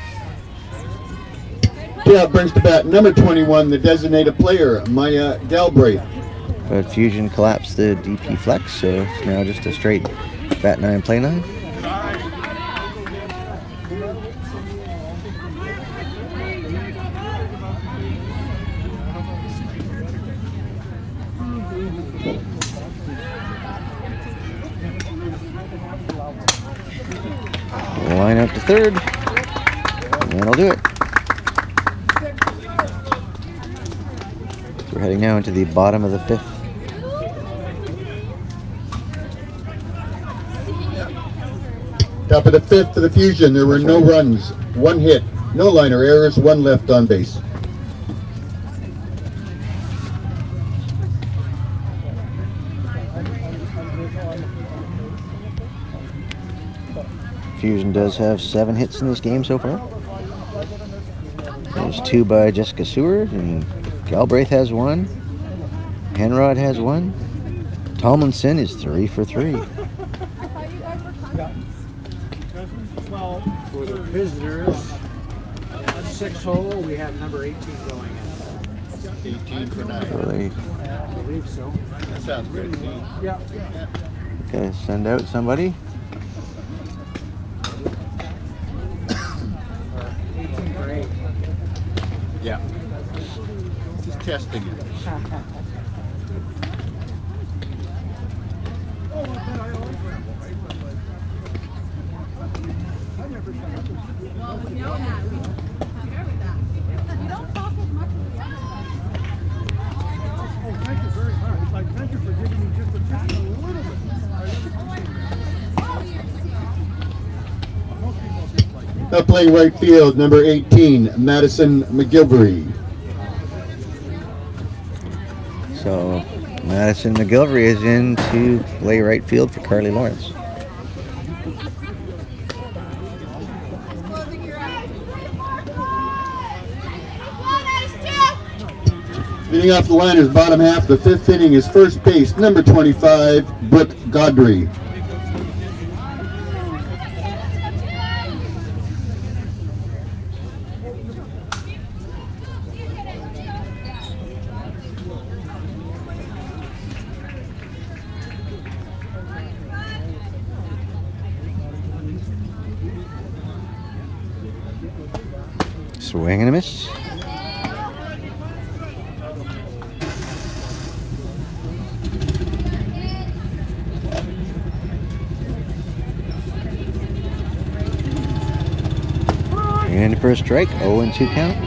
Yeah, brings to bat number 21, the designated player, Maya Galbraith. But Fusion collapsed the DP flex, so it's now just a straight bat 9, play 9. Line up to third, and that'll do it. So we're heading now into the bottom of the fifth. Top of the fifth for the Fusion, there were no runs, 1 hit, no liner errors, 1 left on base. Fusion does have 7 hits in this game so far. There's 2 by Jessica Seward, and Galbraith has 1. Henrotte has 1. Tomlinson is 3 for 3. Well, for the visitors, 6-hole, we have number 18 going in. 18 for 9. So they I believe so. That sounds good to me. Yeah. gotta send out somebody. 18 for 8. Yeah. Just testing it. Thank you very much. Like, thank you for giving me just a little bit. Most people just like Now playing right field, number 18, Mattisen McGilvery. So Mattisen McGilvery is in to play right field for Carly Lawrence. Leading off the liners, bottom half of the 5th inning is first base, number 25, Brooke Godry. Swing and a miss. And for a strike, 0-2 count.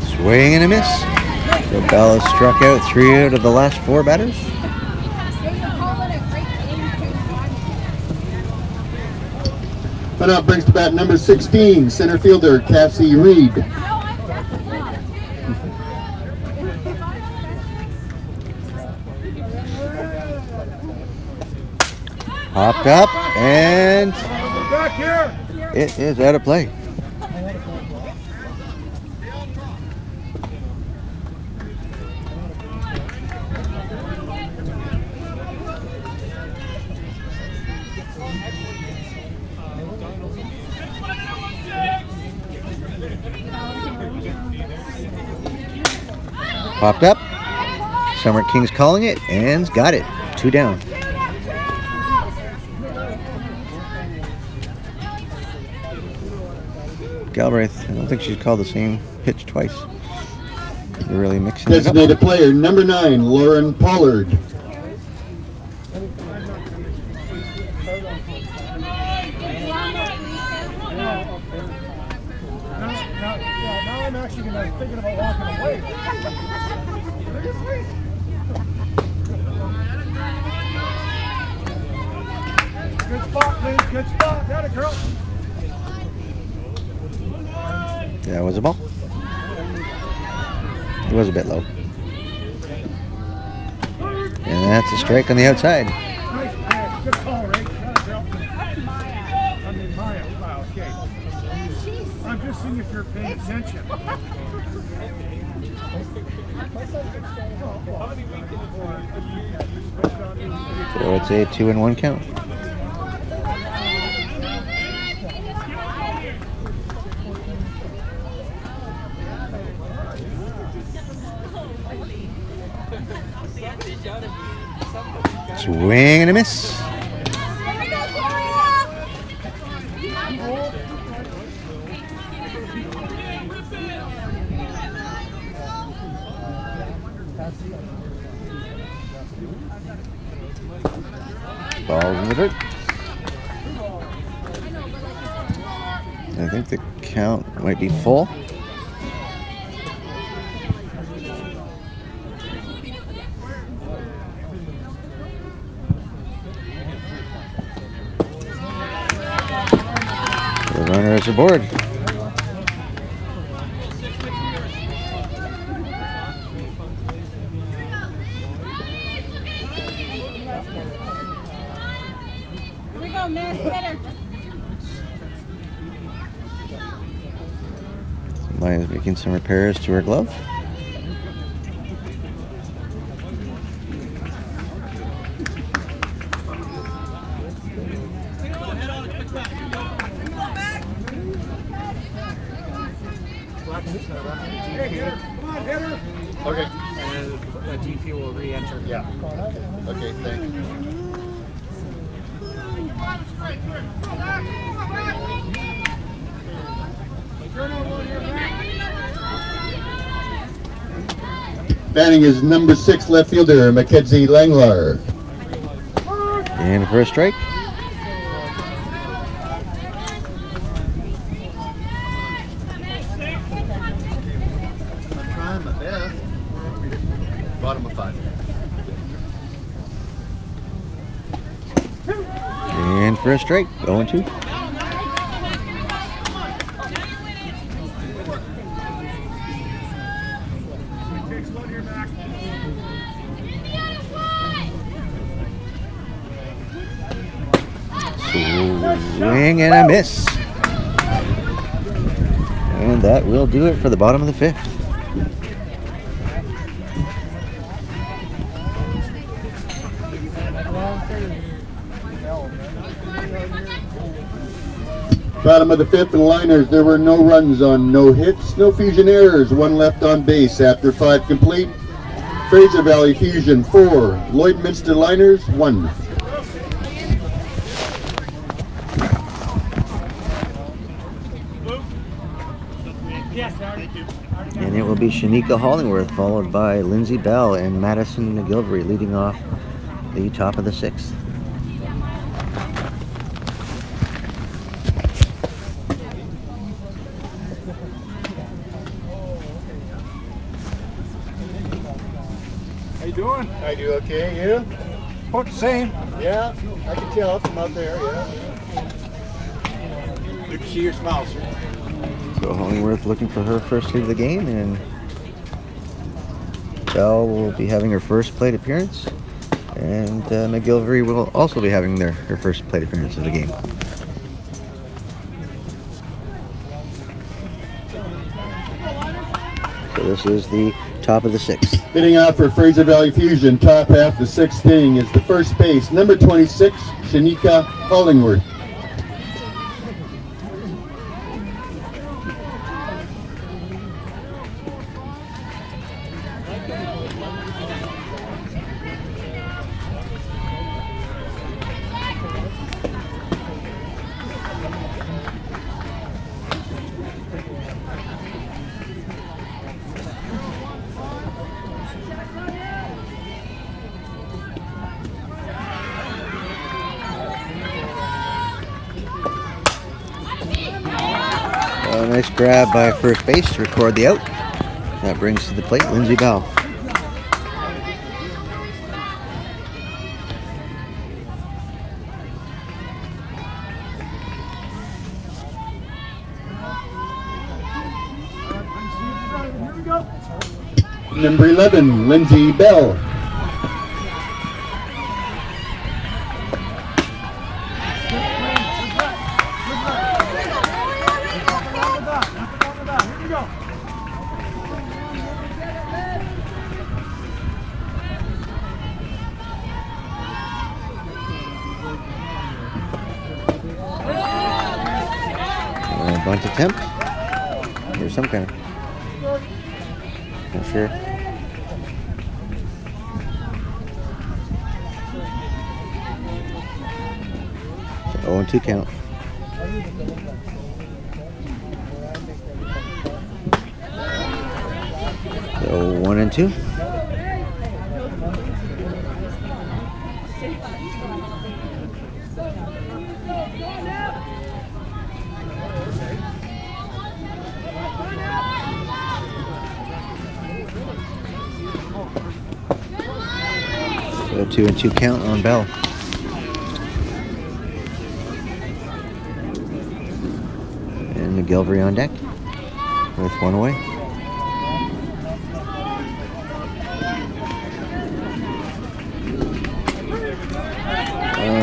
Swing and a miss. So Bell has struck out 3 out of the last 4 batters. But now brings to bat number 16, center fielder Cassie Reed. Popped up, and back here. it is out of play. Popped up. Summer King's calling it, and's got it. 2 down. Galbraith, I don't think she's called the same pitch twice. They're really mixing it up. Designated player number 9, Lauren Pollard. Now I'm actually thinking about walking away. Good spot, please. Good spot. Got it, girl. That was a ball. It was a bit low. And that's a strike on the outside. Nice pass. Good call, Ray. Got it, girl. I mean, Maya. Wow, okay. I'm just seeing if you're paying attention. So it's a 2-1 count. Swing and a miss. Ball's in the dirt. I think the count might be full. The runner Runners aboard. Here we go, miss. Hitter. Maya's making some repairs to her glove. Okay. And the DP will re-enter. Yeah. Okay, thanks. Batting is number 6 left fielder Mackenzie Langlar. And for a strike. I'm trying my best. Bottom of 5. And for a strike. 0-2. Swing and a miss. And that will do it for the bottom of the 5th. Bottom of the 5th in liners, there were no runs on no hits, no Fusion errors, 1 left on base after 5 complete. Fraser Valley Fusion 4, Lloydministers Liners 1. And it will be Shanika Hollingworth, followed by Lindsay Bell and Mattisen Henrotte leading off the top of the 6th. How you doing? I do okay, you? About the same. Yeah, I can tell from out there, yeah. Good to see your smile, sir. So Hollingworth looking for her first hit of the game, and Bell will be having her first plate appearance, and McGilvery will also be having her first plate appearance of the game. So this is the top of the 6th. Hitting out for Fraser Valley Fusion, top half the 6th inning is the first base, number 26, Shanika Hollingworth. A nice grab by first base to record the out. That brings to the plate Lindsay Bell. Number 11, Lindsay Bell. Bunt attempt, or some kind of, not sure. So 0-2 count. So 1-2. So 2-2 count on Bell. McGilvery on deck with one away.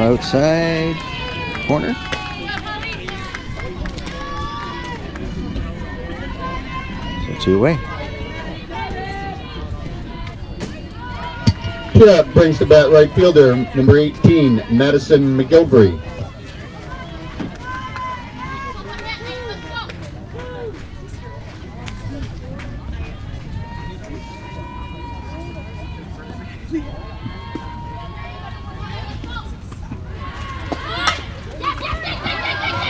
Outside corner. So 2 away. That brings the bat right fielder, number 18, Mattisen McGilvery.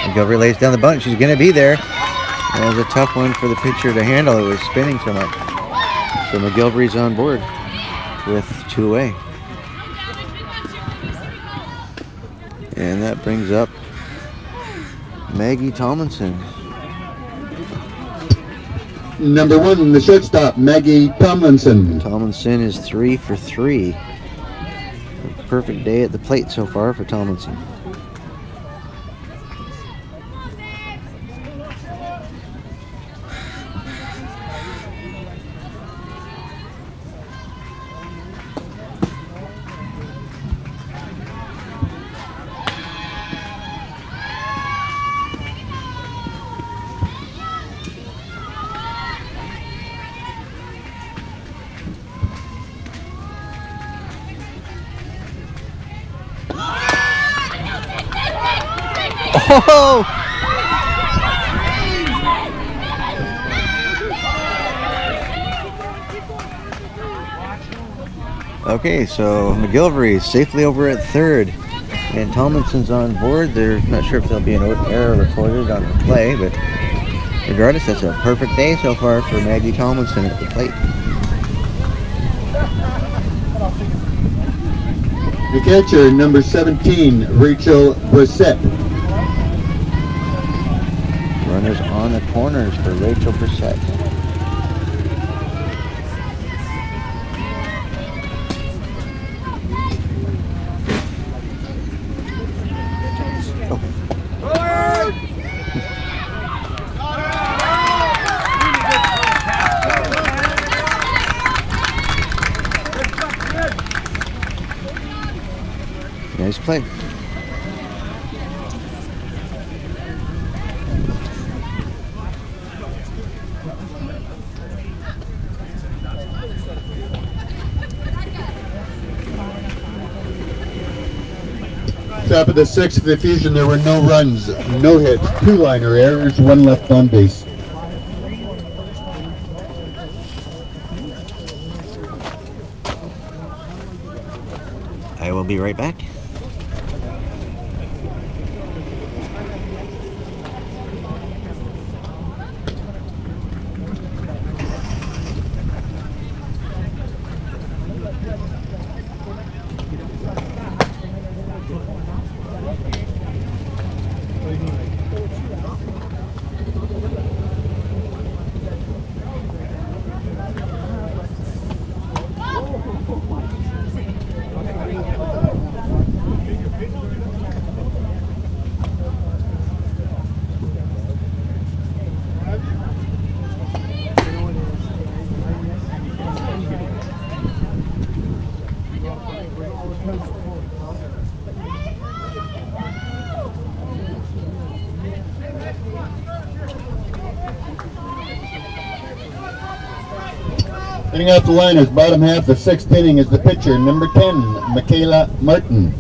McGilvery lays down the bunt. She's going to be there. That was a tough one for the pitcher to handle. It was spinning so much. So McGilvery's on board with 2 away. And that brings up Maggie Tomlinson. Number 1, the shortstop, Maggie Tomlinson. Tomlinson is 3 for 3. A perfect day at the plate so far for Tomlinson. Oh! Okay, so McGilvery is safely over at third, and Tomlinson's on board. They're not sure if there'll be an error recorded on the play, but regardless, that's a perfect day so far for Maggie Tomlinson at the plate. The catcher, number 17, Rachel Brissett. Runners on the corners for Rachel Brissett. Nice play. Top of the 6th of the Fusion, there were no runs, no hits, 2 liner errors, 1 left on base. I will be right back. Hitting off the liners, bottom half, the 6th inning is the pitcher, number 10, Michaela Martin.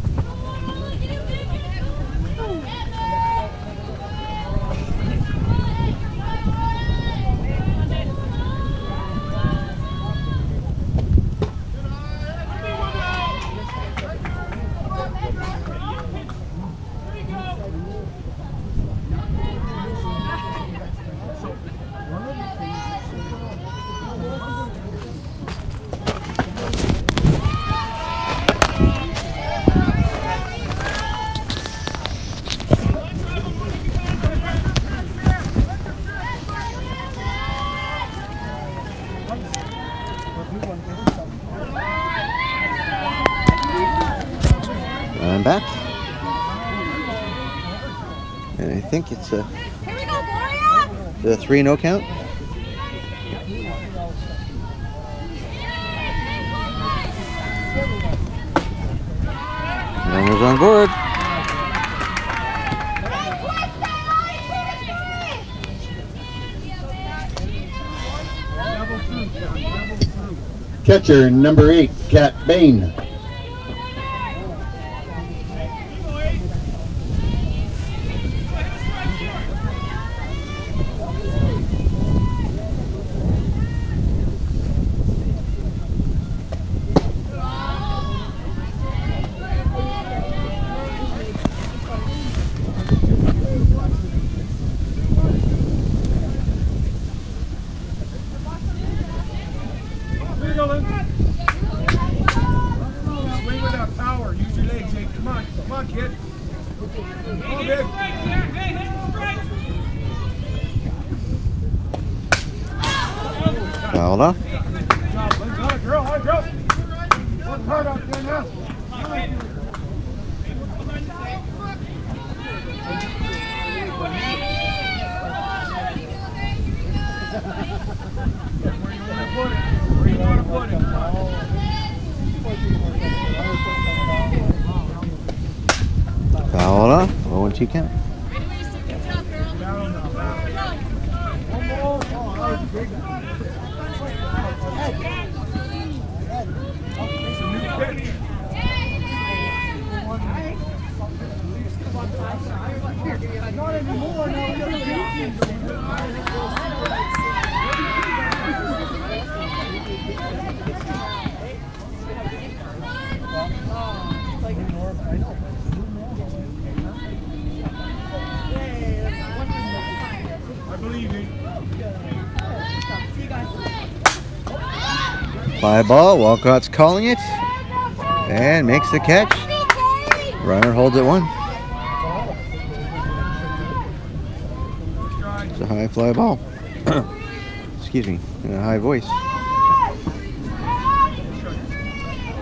I'm back. And I think it's a... Here we go, Gloria! The 3-0 count. Runners on board. Catcher number 8, Kat Bain. Swing with that power. Use your legs, Jake. Come on, kid. Come on, big. Fouled off. Good job, girl. Work hard out there now. Where you want to put it? Fouled off. 0-2 count. Not anymore. I believe you. Fly ball. Walcott's calling it. And makes the catch. Runner holds it 1. It's a high fly ball. Excuse me, in a high voice.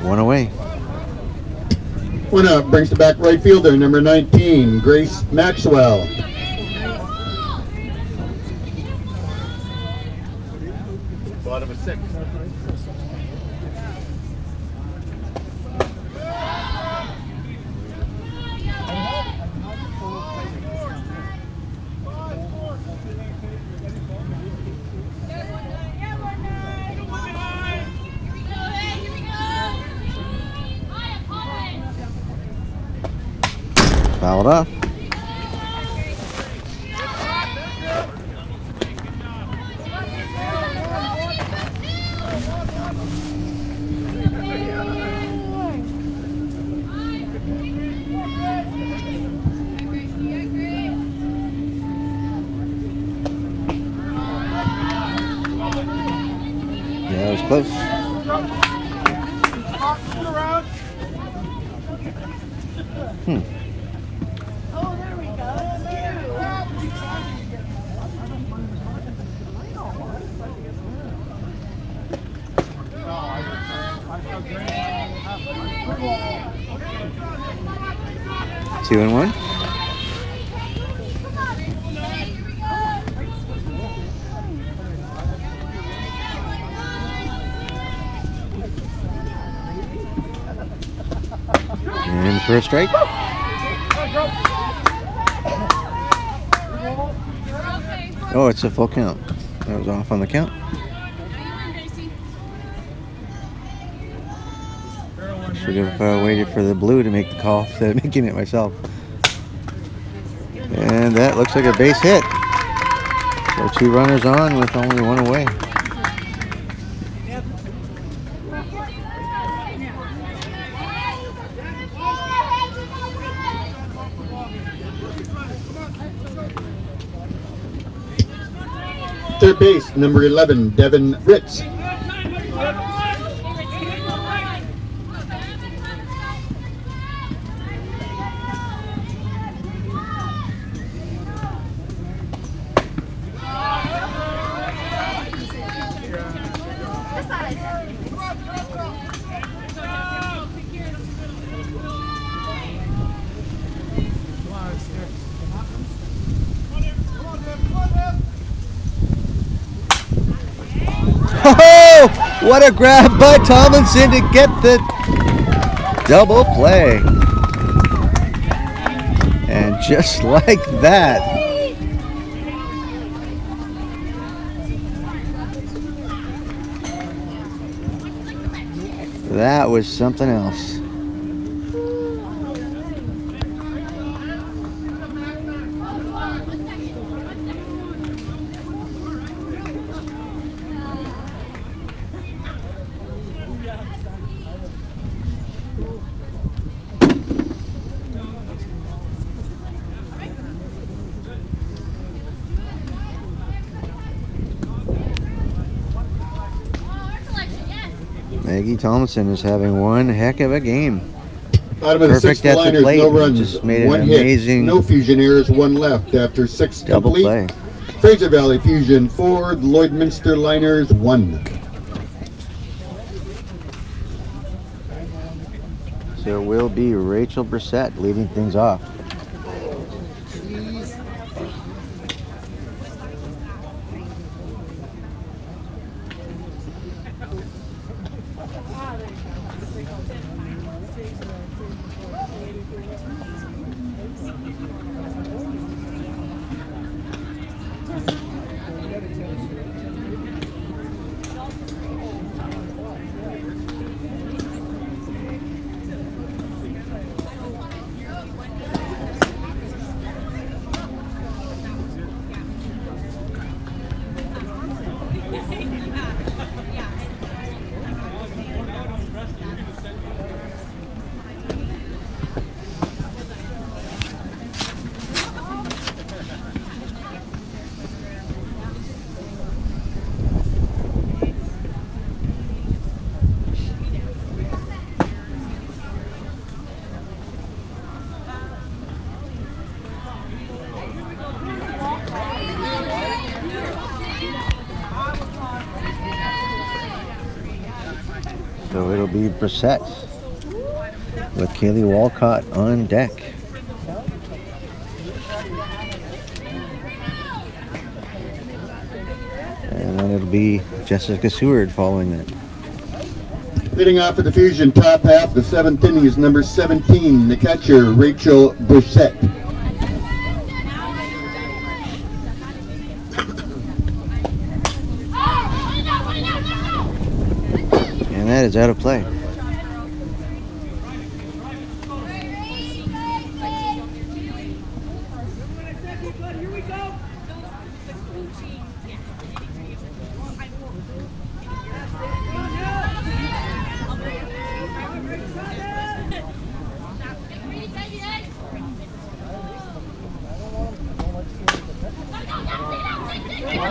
1 away. 1 up, brings the back right fielder, number 19, Grace Maxwell. Bottom of 6. Fouled off. Yeah, it was close. Oh, there we go. It's 2-1. And for a strike. Oh, it's a full count. That was off on the count. Should have waited for the blue to make the call instead of making it myself. And that looks like a base hit. So 2 runners on with only 1 away. Third base, number 11, Devin Ritz. Oh, what a grab by Tomlinson to get the double play. And just like that, that was something else. Maggie Tomlinson is having one heck of a game. Bottom of the Perfect sixth at the liners, plate. no runs, Just made an one hit, amazing no fusion errors, one left after 6 double complete. play. Fraser Valley Fusion 4, Lloydministers Liners 1. So it will be Rachel Brissett leading things off. So it'll be Brissett with Kaylee Walcott on deck. And then it'll be Jessica Seward following that. Leading off of the Fusion top half, the 7th inning is number 17, the catcher, Rachel Brissett. And that is out of play.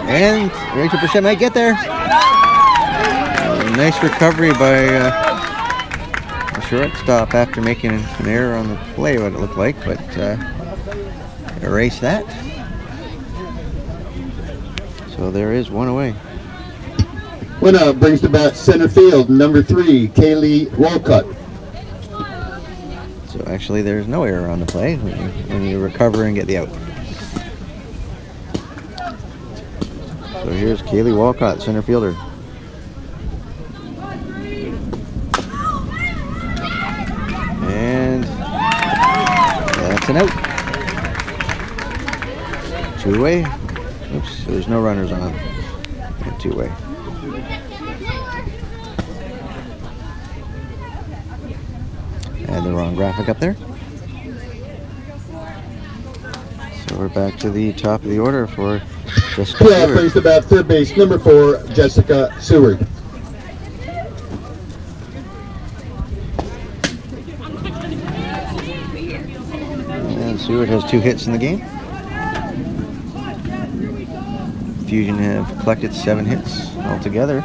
And Rachel Brissett might get there. Nice recovery by the shortstop after making an error on the play, what it looked like, but erase that. So there is one away. Winner brings to bat center field, number 3, Kaylee Walcott. So actually there's no error on the play when you recover and get the out. So here's Kaylee Walcott, center fielder. And that's an out. 2-way. Oops, there's no runners on. 2-way. Had the wrong graphic up there. So we're back to the top of the order for Jessica Yeah, Seward. brings to bat third base, number 4, Jessica Seward. And Seward has 2 hits in the game. Fusion have collected 7 hits altogether.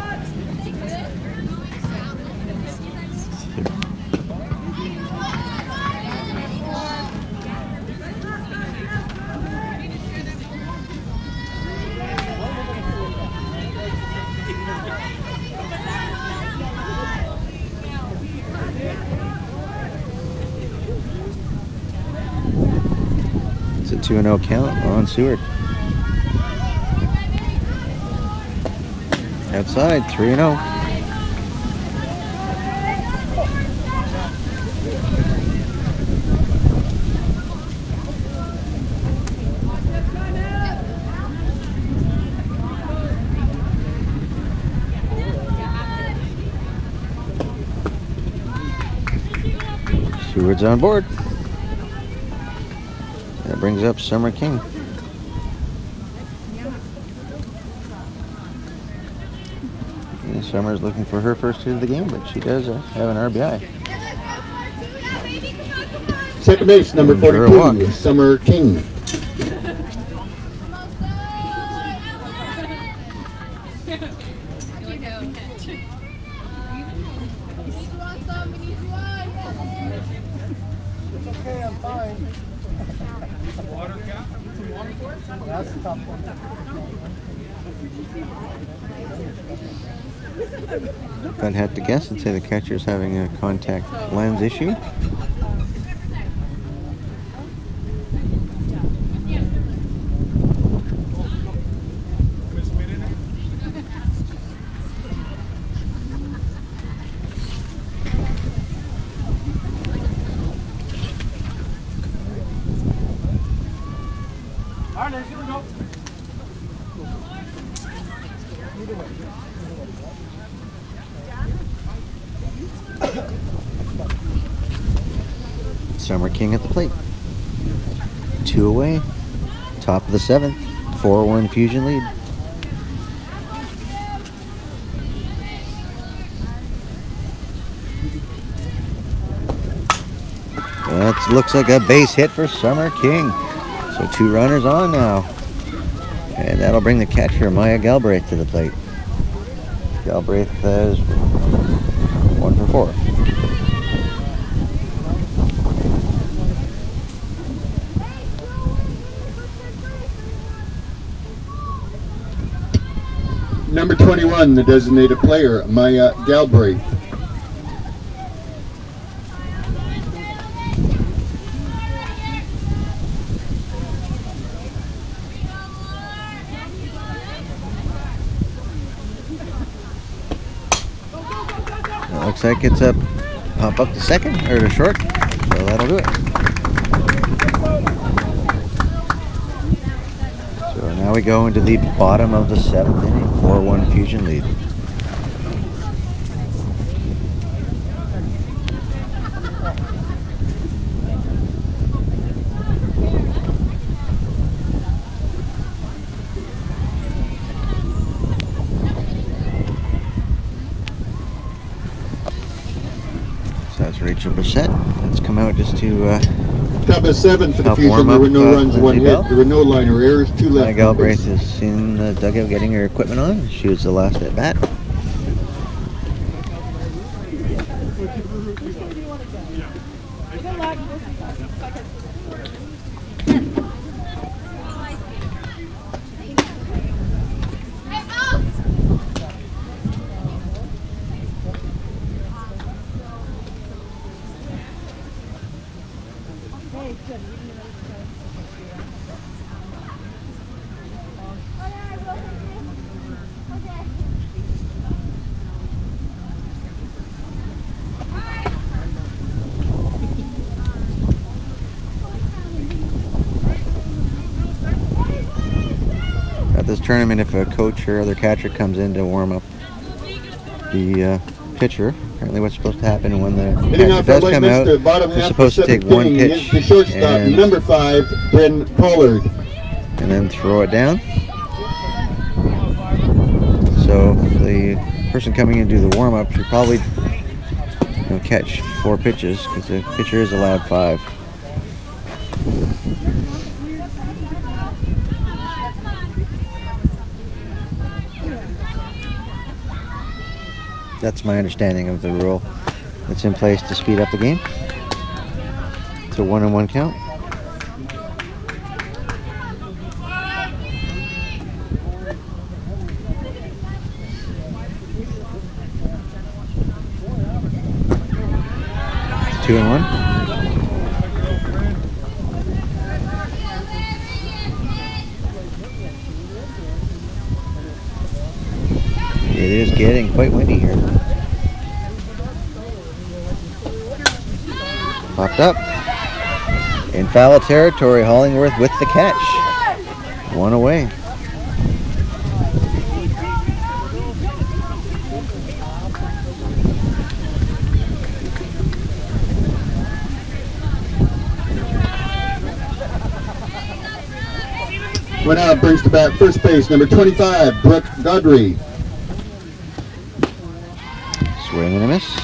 It's a 2-0 count on Seward. Outside, 3-0. Seward's on board. That brings up Summer King. And Summer's looking for her first hit of the game, but she does have an RBI. Second base, number And for a 42, walk. Summer King. It's okay, I'm fine. That's the top one. If I'd have to guess, I'd say the catcher's having a contact lens issue. Summer King at the plate. 2 away. Top of the 7th. 4-1 Fusion lead. That looks like a base hit for Summer King. So 2 runners on now. And that'll bring the catcher, Maya Galbraith, to the plate. Galbraith has 1 for 4. Number 21, the designated player, Maya Galbraith. It looks like it's a pop up to second or to short, so that'll do it. So now we go into the bottom of the 7th inning, 4-1 Fusion lead. So that's Rachel Bissett. Let's come out just to Top of 7 for the help Fusion. warm There were up, no runs, Lindsay 1 hit. Bell. There were no liner errors, 2 Maya left. Galbraith is in the dugout getting her equipment on. She was the last at bat. At this tournament, if a coach or other catcher comes in to warm up the pitcher, apparently what's supposed to happen when the Hitting catcher off does the come out, Lloydminister, bottom they're half supposed of to take 7th 1 inning pitch is the shortstop, and number 5, Bryn Pollard. then throw it down. So the person coming in to do the warm-up should probably catch 4 pitches because the pitcher is allowed 5. That's my understanding of the rule that's in place to speed up the game. It's a 1-1 count. It's 2-1. It is getting quite windy here. Popped up. In foul territory, Hollingworth with the catch. One away. One out, brings to bat first base, number 25, Brooke Godry. Swing and a miss.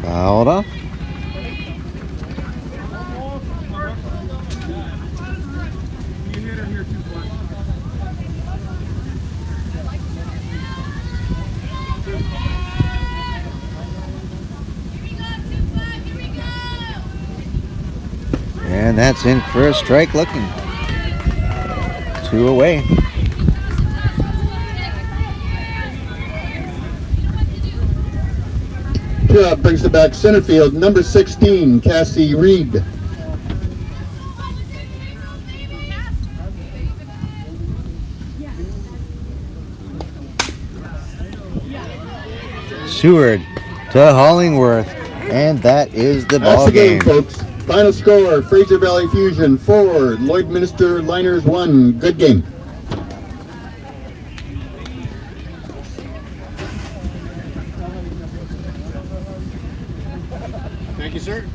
Fouled off. And that's in for a strike looking. 2 away. Two out, brings the back center field, number 16, Cassie Reed. Seward to Hollingworth, and that is the That's ball the game, game. folks. Final score, Fraser Valley Fusion 4, Lloydminister Liners 1. Good game. Thank you, sir.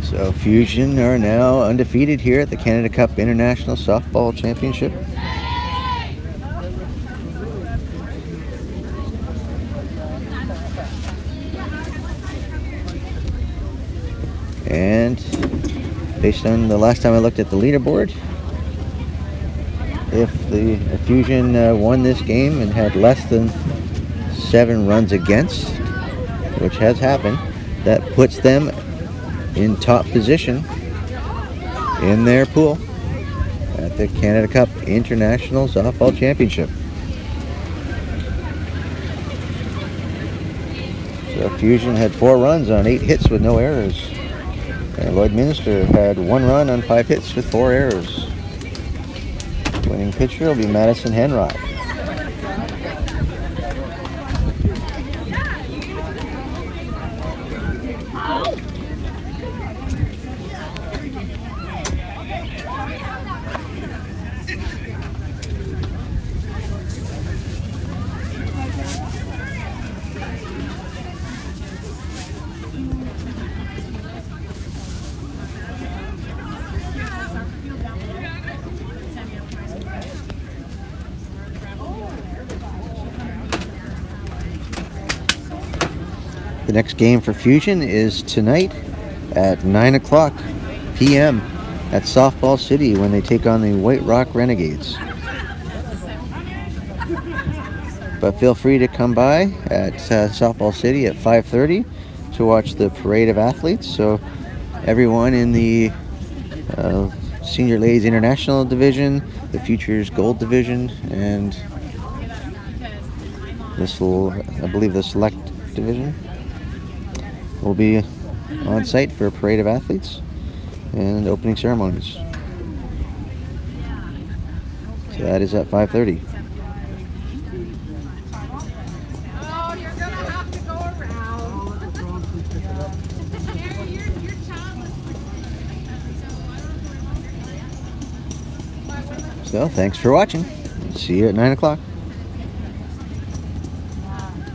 So Fusion are now undefeated here at the Canada Cup International Softball Championship. And based on the last time I looked at the leaderboard, if the Fusion won this game and had less than 7 runs against, which has happened, that puts them in top position in their pool at the Canada Cup International Softball Championship. So Fusion had 4 runs on 8 hits with no errors. And Lloydminister had 1 run on 5 hits with 4 errors. Winning pitcher will be Mattisen Henrotte. The next game for Fusion is tonight at 9 o'clock p.m. at Softball City when they take on the White Rock Renegades. But feel free to come by at Softball City at 5:30 to watch the Parade of Athletes. So everyone in the Senior Ladies International Division, the Futures Gold Division, and I believe the Select Division will be on site for a Parade of Athletes and opening ceremonies. So that is at 5:30. Oh, you're gonna have to go around. You're So thanks for watching. See you at 9 o'clock.